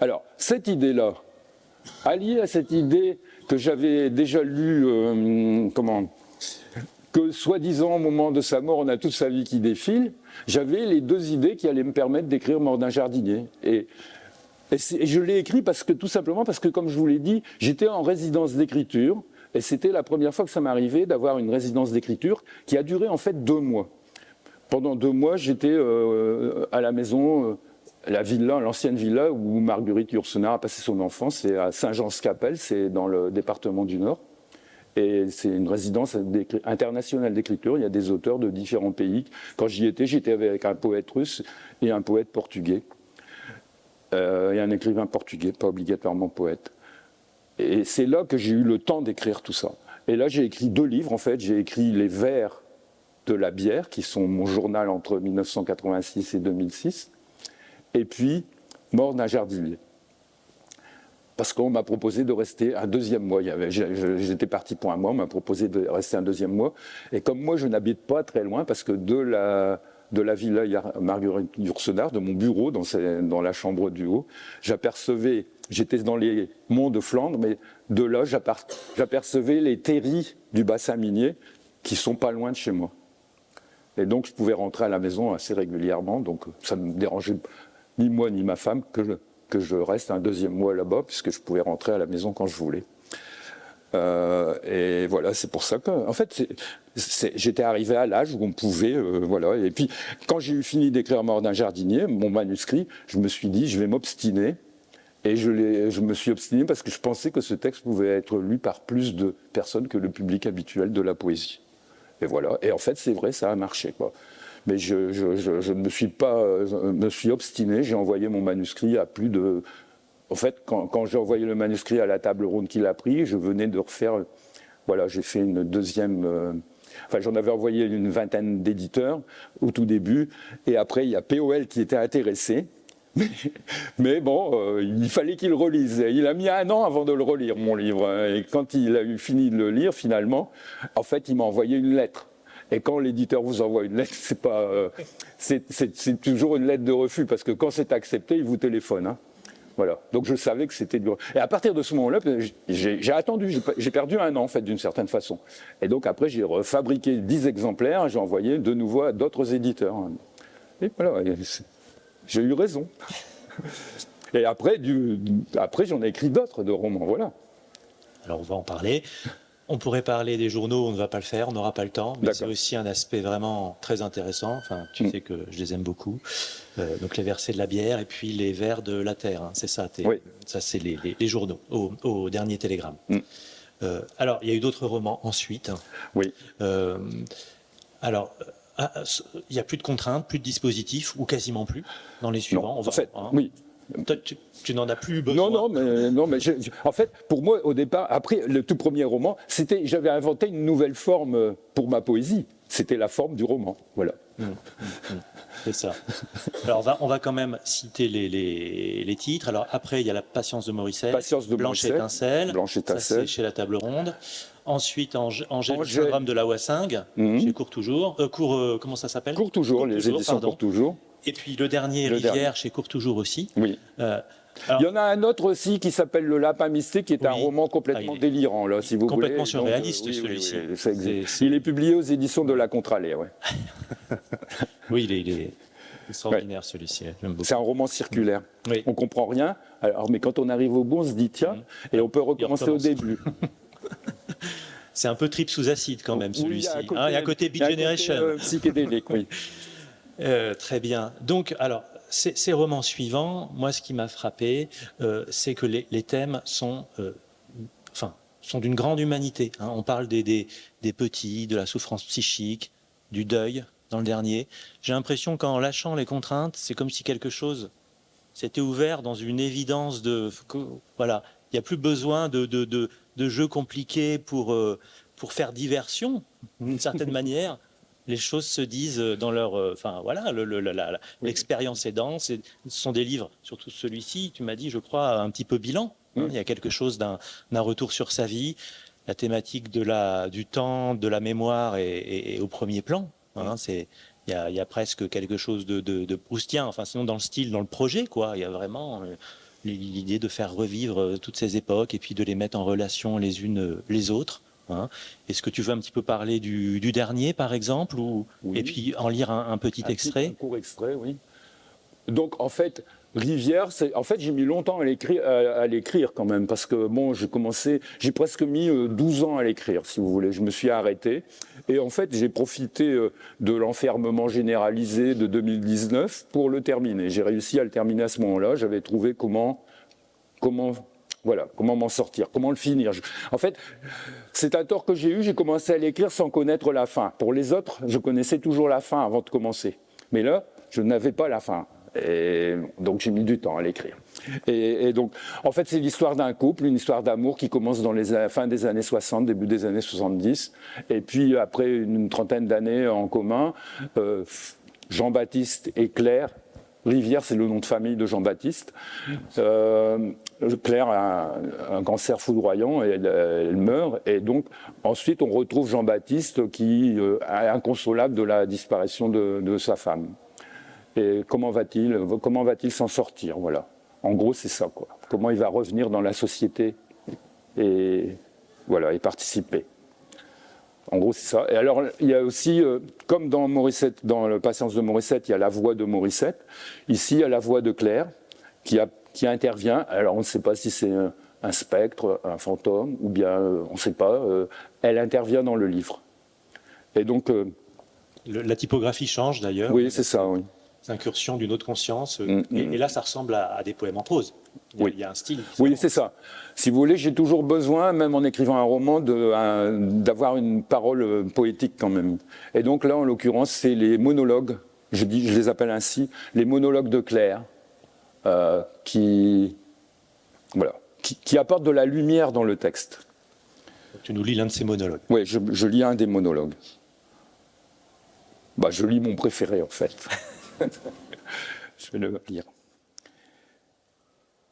Alors, cette idée-là, alliée à cette idée que j'avais déjà lue, que soi-disant, au moment de sa mort, on a toute sa vie qui défile, j'avais les deux idées qui allaient me permettre d'écrire Mort d'un jardinier. Et je l'ai écrit tout simplement parce que, comme je vous l'ai dit, j'étais en résidence d'écriture, et c'était la première fois que ça m'arrivait d'avoir une résidence d'écriture qui a duré en fait 2 mois. Pendant 2 mois, j'étais à la maison, la villa, l'ancienne villa où Marguerite Yourcenar a passé son enfance, c'est à Saint-Jean-Scapelle, c'est dans le département du Nord. Et c'est une résidence internationale d'écriture. Il y a des auteurs de différents pays. Quand j'y étais, j'étais avec un poète russe et un poète portugais. Et un écrivain portugais, pas obligatoirement poète. Et c'est là que j'ai eu le temps d'écrire tout ça. Et là, j'ai écrit 2 livres, en fait. J'ai écrit Les vers de la bière, qui sont mon journal entre 1986 et 2006. Et puis, Mort d'un jardinier. Parce qu'on m'a proposé de rester un 2e mois. J'étais parti pour 1 mois, on m'a proposé de rester un 2e mois. Et comme moi, je n'habite pas très loin, parce que de la villa Marguerite Yourcenar, de mon bureau, dans la chambre du haut, j'étais dans les monts de Flandre, mais de là, j'apercevais les terris du bassin minier, qui sont pas loin de chez moi. Et donc, je pouvais rentrer à la maison assez régulièrement, donc ça ne me dérangeait ni moi ni ma femme que je reste un 2e mois là-bas, puisque je pouvais rentrer à la maison quand je voulais. Et voilà, c'est pour ça que, en fait, j'étais arrivé à l'âge où on pouvait, voilà. Et puis, quand j'ai eu fini d'écrire Mort d'un jardinier, mon manuscrit, je me suis dit, je vais m'obstiner. Et je me suis obstiné parce que je pensais que ce texte pouvait être lu par plus de personnes que le public habituel de la poésie. Et voilà. Et en fait, c'est vrai, ça a marché, quoi. Mais je me suis obstiné, j'ai envoyé mon manuscrit à plus de... En fait, quand j'ai envoyé le manuscrit à la table ronde qu'il a pris, je venais de refaire... Voilà, j'ai fait une 2e... Enfin, j'en avais envoyé une 20aine d'éditeurs au tout début, et après, il y a POL qui était intéressé. Mais bon, il fallait qu'il relise. Il a mis 1 an avant de le relire, mon livre. Et quand il a eu fini de le lire, finalement, en fait, il m'a envoyé une lettre. Et quand l'éditeur vous envoie une lettre, c'est toujours une lettre de refus, parce que quand c'est accepté, il vous téléphone. Hein. Voilà. Donc je savais que c'était dur. Et à partir de ce moment-là, j'ai attendu, j'ai perdu 1 an, en fait, d'une certaine façon. Et donc après, j'ai refabriqué 10 exemplaires, et j'ai envoyé de nouveau à d'autres éditeurs. Et voilà, j'ai eu raison. Et après, j'en ai écrit d'autres de romans, voilà. Alors on va en parler. On pourrait parler des journaux, on ne va pas le faire, on n'aura pas le temps, mais c'est aussi un aspect vraiment très intéressant. Enfin, tu sais que je les aime beaucoup. Donc les versets de la bière et puis les vers de la terre, hein, c'est ça. Oui. Ça, c'est les journaux, au dernier télégramme. Alors, il y a eu d'autres romans ensuite. Oui. Alors, il n'y a plus de contraintes, plus de dispositifs, ou quasiment plus, dans les suivants. Non, en fait, oui. Toi, tu n'en as plus besoin. Non, mais en fait, pour moi, au départ, après le tout premier roman, j'avais inventé une nouvelle forme pour ma poésie. C'était la forme du roman, voilà. C'est ça. Alors, on va quand même citer les titres. Alors, après, il y a La Patience de Morisset, Blanche Étincelle, ça c'est chez La Table Ronde. Ensuite, Angèle, le syndrome de la Wassingue, chez Court Toujours. Comment ça s'appelle ? Court Toujours, les éditions Court Toujours. Et puis le dernier, Rivière, chez Court Toujours aussi. Oui. Alors, il y en a un autre aussi qui s'appelle Le Lapin Mystique, qui est un roman complètement délirant, là, si vous voulez. Complètement surréaliste, celui-ci. Il est publié aux éditions de La Contralée, ouais. Oui, il est Extraordinaire celui-ci, j'aime beaucoup. C'est un roman circulaire. Oui. On comprend rien, alors, mais quand on arrive au bout, on se dit tiens, et on peut recommencer au début. C'est un peu trip sous acide quand même, celui-ci. Oui, Il y a un côté Beat Generation. Psychédélique, oui. Très bien. Donc, alors, ces romans suivants, moi, ce qui m'a frappé, c'est que les thèmes sont d'une grande humanité. Hein. On parle des petits, de la souffrance psychique, du deuil, dans le dernier. J'ai l'impression qu'en lâchant les contraintes, c'est comme si quelque chose s'était ouvert dans une évidence de... Voilà, il n'y a plus besoin de jeux compliqués pour faire diversion, d'une certaine manière. Les choses se disent dans leur... l'expérience est dense. Ce sont des livres, surtout celui-ci, tu m'as dit, je crois, un petit peu bilan. Hein, il y a quelque chose d'un retour sur sa vie. La thématique du temps, de la mémoire est au premier plan. Hein, il y a presque quelque chose de proustien, enfin sinon dans le style, dans le projet, quoi. Il y a vraiment l'idée de faire revivre toutes ces époques et puis de les mettre en relation les unes les autres. Hein. Est-ce que tu veux un petit peu parler du dernier, par exemple, Oui. Et puis en lire un petit extrait? Un court extrait, oui. Donc en fait, Rivière, j'ai mis longtemps à l'écrire quand même, parce que bon, j'ai presque mis 12 ans à l'écrire, si vous voulez. Je me suis arrêté. Et en fait, j'ai profité de l'enfermement généralisé de 2019 pour le terminer. J'ai réussi à le terminer à ce moment-là. J'avais trouvé comment m'en sortir, comment le finir. En fait, c'est un tort que j'ai eu. J'ai commencé à l'écrire sans connaître la fin. Pour les autres, je connaissais toujours la fin avant de commencer. Mais là, je n'avais pas la fin. Et donc j'ai mis du temps à l'écrire. Et donc, en fait, c'est l'histoire d'un couple, une histoire d'amour qui commence dans la fin des années 60, début des années 70. Et puis après une trentaine d'années en commun, Jean-Baptiste et Claire. Rivière, c'est le nom de famille de Jean-Baptiste. Claire a un cancer foudroyant et elle meurt. Et donc, ensuite, on retrouve Jean-Baptiste qui est inconsolable de la disparition de sa femme. Et comment va-t-il s'en sortir, voilà. En gros, c'est ça, quoi. Comment il va revenir dans la société et voilà, et participer. En gros, c'est ça. Et alors, il y a aussi, comme dans Morissette, dans le Patience de Morissette, il y a la voix de Morissette. Ici, il y a la voix de Claire qui intervient. Alors, on ne sait pas si c'est un spectre, un fantôme, ou bien, on ne sait pas. Elle intervient dans le livre. Et donc, la typographie change d'ailleurs. Oui, c'est ça, oui. Incursion d'une autre conscience. Et là, ça ressemble à des poèmes en prose. Il y a un style. Oui, c'est ça. Si vous voulez, j'ai toujours besoin, même en écrivant un roman, d'avoir une parole poétique quand même. Et donc là, en l'occurrence, c'est les monologues, je les appelle ainsi, les monologues de Claire, qui apportent de la lumière dans le texte. Tu nous lis l'un de ces monologues. Oui, je lis un des monologues. Je lis mon préféré, en fait. Je vais le lire.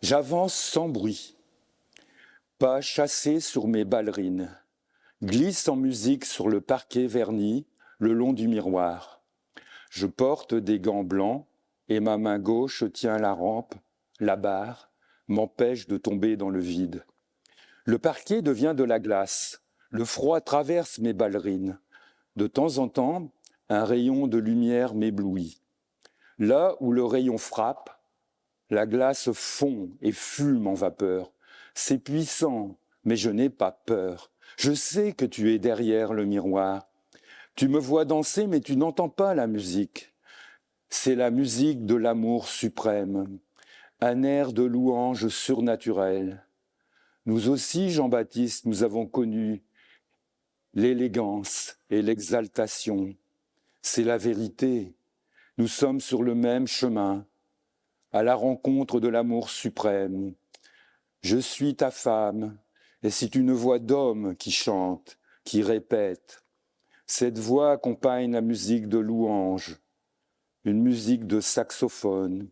J'avance sans bruit, pas chassé sur mes ballerines, glisse en musique sur le parquet verni, le long du miroir. Je porte des gants blancs et ma main gauche tient la rampe, la barre, m'empêche de tomber dans le vide. Le parquet devient de la glace, le froid traverse mes ballerines. De temps en temps, un rayon de lumière m'éblouit. Là où le rayon frappe, la glace fond et fume en vapeur. C'est puissant, mais je n'ai pas peur. Je sais que tu es derrière le miroir. Tu me vois danser, mais tu n'entends pas la musique. C'est la musique de l'amour suprême, un air de louange surnaturelle. Nous aussi, Jean-Baptiste, nous avons connu l'élégance et l'exaltation. C'est la vérité. Nous sommes sur le même chemin, à la rencontre de l'amour suprême. Je suis ta femme, et c'est une voix d'homme qui chante, qui répète. Cette voix accompagne la musique de louange, une musique de saxophone,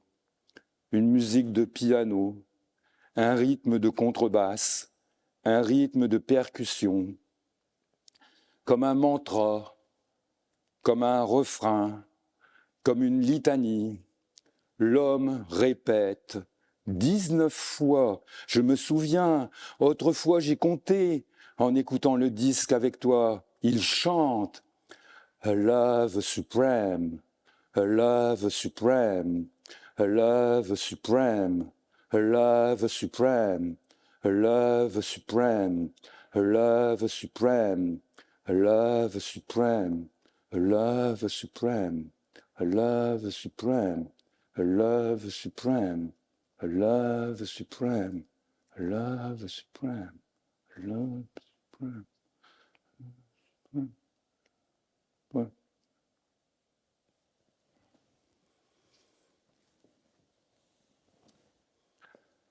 une musique de piano, un rythme de contrebasse, un rythme de percussion, comme un mantra, comme un refrain, comme une litanie. L'homme répète 19 fois. Je me souviens, autrefois j'ai compté en écoutant le disque avec toi. Il chante A love supreme, a love supreme, a love supreme, a love supreme, a love supreme, a love supreme, a love supreme, a love supreme, a love supreme, a love supreme, a love supreme, a love supreme, a love supreme. Ouais.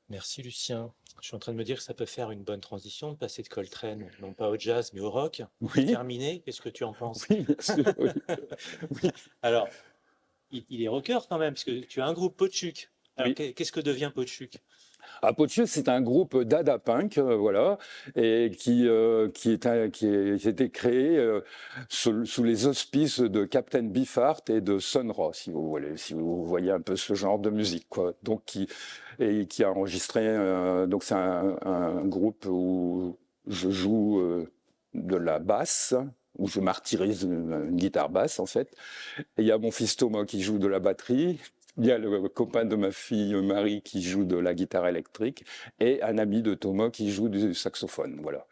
Merci Lucien. Je suis en train de me dire que ça peut faire une bonne transition de passer de Coltrane, non pas au jazz, mais au rock. Oui. Terminé, qu'est-ce que tu en penses? Oui, bien sûr. Oui. Oui. Alors, il est rocker quand même, parce que tu as un groupe Pochuk. Alors, Oui. qu'est-ce que devient Pochuk? Pochuk, c'est un groupe dada punk, voilà, et qui a été créé sous les auspices de Captain Beefheart et de Sun Ra, si vous voulez, si vous voyez un peu ce genre de musique, quoi. Donc qui a enregistré, donc c'est un groupe où je joue de la basse, où je martyrise une guitare basse en fait. Et il y a mon fils Thomas qui joue de la batterie. Il y a le copain de ma fille Marie qui joue de la guitare électrique et un ami de Thomas qui joue du saxophone. Voilà.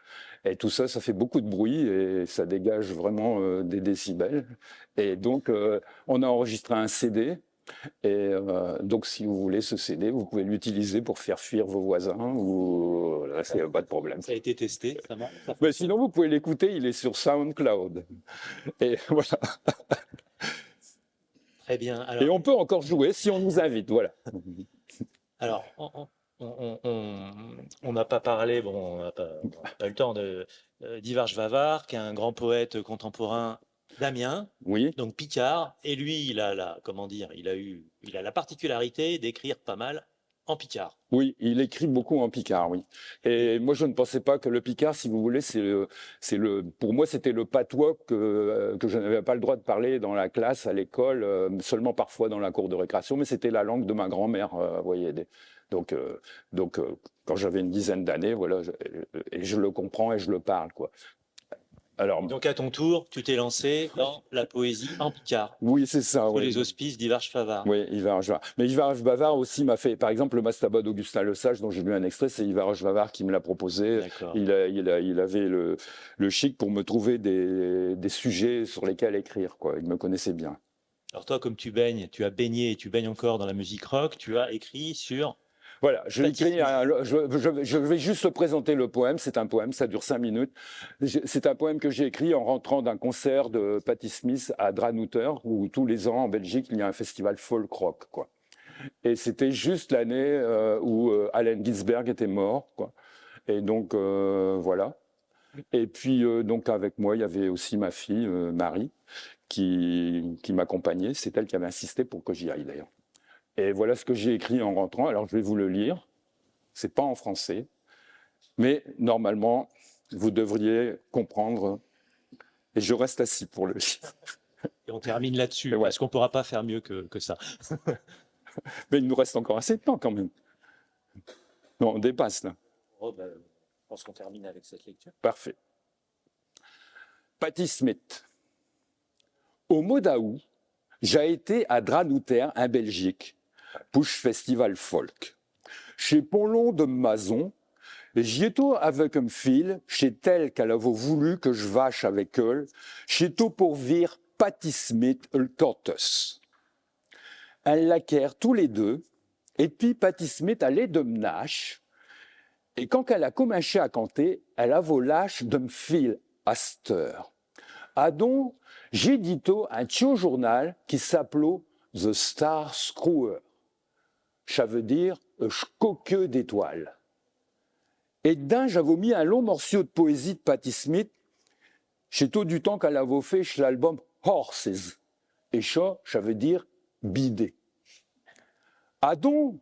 Et tout ça, ça fait beaucoup de bruit et ça dégage vraiment des décibels. Et donc, on a enregistré un CD. Et donc, si vous voulez ce CD, vous pouvez l'utiliser pour faire fuir vos voisins ou là, il n'y a pas de problème. Ça a été testé, ça marche. Mais sinon, vous pouvez l'écouter, il est sur SoundCloud. Et voilà. Très bien. Alors, et on peut encore jouer si on nous invite, voilà. Alors, on n'a pas parlé, bon, on n'a pas eu le temps d'Ivarge Vavar, qui est un grand poète contemporain d'Amiens, oui. Donc Picard, et lui, il a la particularité d'écrire pas mal en picard. Oui, il écrit beaucoup en picard, oui. Et moi, je ne pensais pas que le picard, si vous voulez, pour moi, c'était le patois que je n'avais pas le droit de parler dans la classe, à l'école, seulement parfois dans la cour de récréation, mais c'était la langue de ma grand-mère, vous voyez. Donc, quand j'avais une dizaine d'années, voilà, et je le comprends et je le parle, quoi. Alors, donc à ton tour, tu t'es lancé dans la poésie en picard. Oui, c'est ça. Sous les auspices d'Ivarge Vavar. Oui, Ivarge Vavar. Mais Ivarge Vavar aussi m'a fait, par exemple, le Mastaba d'Augustin Lesage, dont j'ai lu un extrait, c'est Ivarge Vavar qui me l'a proposé. Il avait le chic pour me trouver des sujets sur lesquels écrire, quoi. Il me connaissait bien. Alors toi, comme tu baignes encore dans la musique rock, tu as écrit sur... Voilà, je vais juste présenter le poème. C'est un poème, ça dure 5 minutes. C'est un poème que j'ai écrit en rentrant d'un concert de Patti Smith à Dranouter, où tous les ans en Belgique, il y a un festival folk rock, quoi. Et c'était juste l'année où Allen Ginsberg était mort, quoi. Et donc, voilà. Et puis, donc, avec moi, il y avait aussi ma fille, Marie, qui m'accompagnait. C'est elle qui avait insisté pour que j'y aille, d'ailleurs. Et voilà ce que j'ai écrit en rentrant. Alors, je vais vous le lire. C'est pas en français, mais normalement, vous devriez comprendre. Et je reste assis pour le lire. Et on termine là-dessus, parce qu'on ne pourra pas faire mieux que ça. Mais il nous reste encore assez de temps, quand même. Non, on dépasse, là. Oh, ben, je pense qu'on termine avec cette lecture. Parfait. Patti Smith. Au mois d'août, j'ai été à Dranouter, en Belgique, Push Festival Folk. Chez Ponlon de Mazon, j'y étais avec un fil, chez tel qu'elle avait voulu que je vache avec elle, chez tout pour vire Patti Smith le tortus. Elle l'acquiert tous les deux, et puis Patti Smith allait de m'nache, et quand elle a commencé à canter, elle a volâche de m'fil à cette heure. Ah donc, j'ai dit un petit journal qui s'appelait The Star Screwer. Ça veut dire coqueux d'étoiles. Et dedans, j'avais mis un long morceau de poésie de Patti Smith, chez tout du temps qu'elle avait fait chez l'album Horses. Et ça veut dire bidet. Ah donc,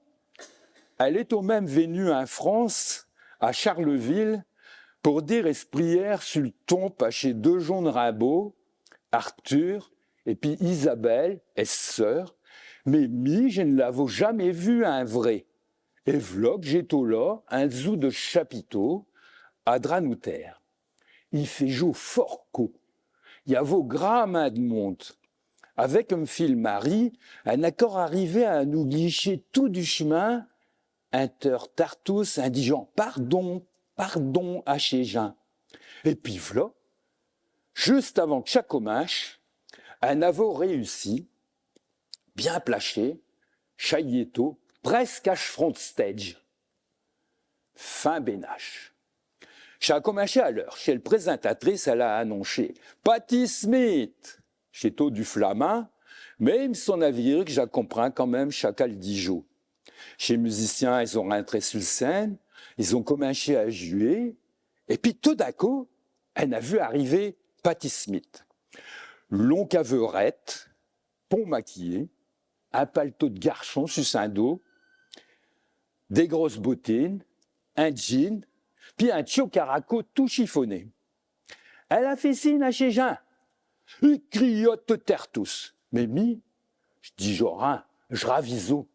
elle est au même venue en France, à Charleville, pour dire esprière sur le tombe à chez deux jaunes Rimbaud, Arthur, et puis Isabelle, et sœur, mais je ne l'avais jamais vu un vrai. Et vlog, j'étais là, un zoo de chapiteaux, à Dranouter. Il fait jour fort co. Il y a vos grands mains de monte. avec un film Marie, un accord arrivé à nous glisser tout du chemin, inter tartus indigent, pardon, pardon, à chez Jean. Et puis voilà, juste avant que chaque hommage, un avo réussi, bien plaché, chailleto, presque à front stage. Fin bénache. Chaque hommage à l'heure, chez le présentatrice, elle a annoncé Patti Smith, chez tôt du flamand, mais il me son avis que je comprends quand même chaque aldijo. Chez les musiciens, ils ont rentré sur scène, ils ont commencé à jouer, et puis tout d'un coup, elle a vu arriver Patti Smith. Long caveurette, pont maquillé, un paletot de garçon sur son dos, des grosses bottines, un jean, puis un tchocaraco tout chiffonné. Elle a fait signe à chez Jean. Il criote terre tous. Mais je dis genre, je raviso.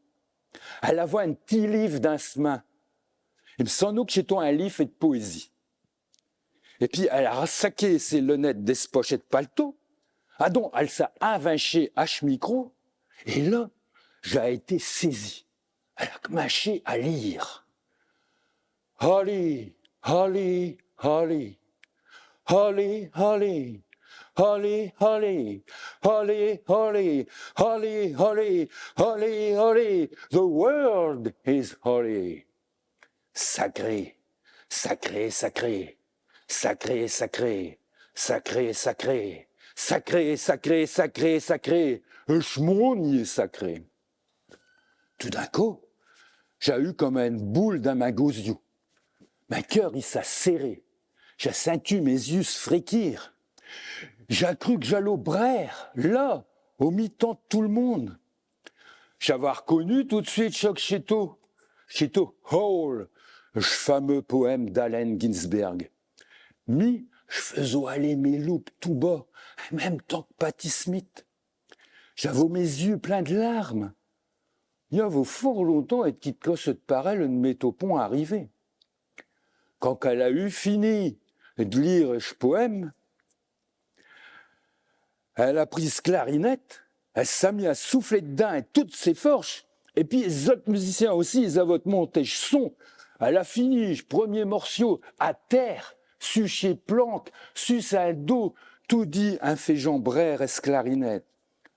Elle a voix un petit livre d'un semain. Il me semble que chez toi un livre et de poésie. Et puis elle a saqué ses lunettes des pochettes de paletot. Ah donc, elle s'est invinchée à micro. Et là, j'ai été saisi. Elle a commencé à lire. Holly, Holly, Holly, Holly, Holly, Holly, Holly, Holly, Holly, Holly, Holly, Holly, Holly, the world is holy. Sacré, sacré, sacré, sacré, sacré, sacré, sacré, sacré, sacré, sacré, sacré, mon est sacré. Tout d'un coup, j'ai eu comme une boule dans ma gosiou. Mon cœur, il s'est serré. J'ai senti mes yeux se fréquir. J'ai cru que j'allais brère, là, au mi-temps de tout le monde. J'avais reconnu tout de suite Choc Chéto Hall, le fameux poème d'Allen Ginsberg. Je faisais aller mes loupes tout bas, en même temps que Patti Smith. J'avais mes yeux pleins de larmes. Il y avait fort longtemps et quitte que cette parole de métopon arrivé. Quand elle a eu fini de lire ce poème, elle a pris ce clarinette, elle s'est mise à souffler dedans et toutes ses forces. Et puis les autres musiciens aussi, ils avaient monté ce son. Elle a fini, ce premier morceau, à terre, su chez planque, su un dos, tout dit un fait jambrère et ce clarinette.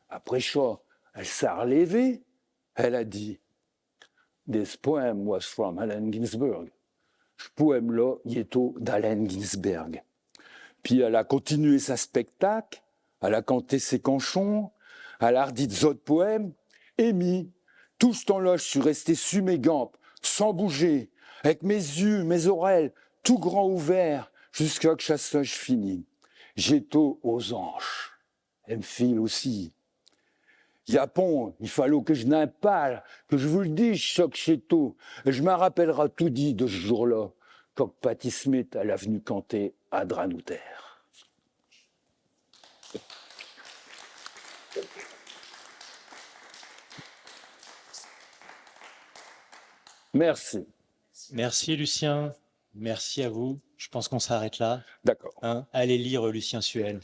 Après ça, elle s'est relevée, elle a dit « This poem was from Allen Ginsberg ». Ce poème-là, il est d'Allen Ginsberg. Puis elle a continué sa spectacle, elle a canté ses canchons, elle a redit d'autres poèmes, et tout ce temps-là, je suis resté sur mes gants, sans bouger, avec mes yeux, mes oreilles, tout grands ouverts, jusqu'à que ça je finis. J'étais aux anges. Elle me file aussi. Yapon, il fallait que je n'aie pas, que je vous le dise, Choc Chéto. Et je me rappellerai tout dit de ce jour-là, quand Patti Smith, elle a venu canter à Dranouter. Merci. Merci Lucien, merci à vous. Je pense qu'on s'arrête là. D'accord. Allez lire Lucien Suel.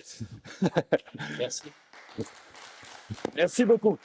Merci. Merci beaucoup.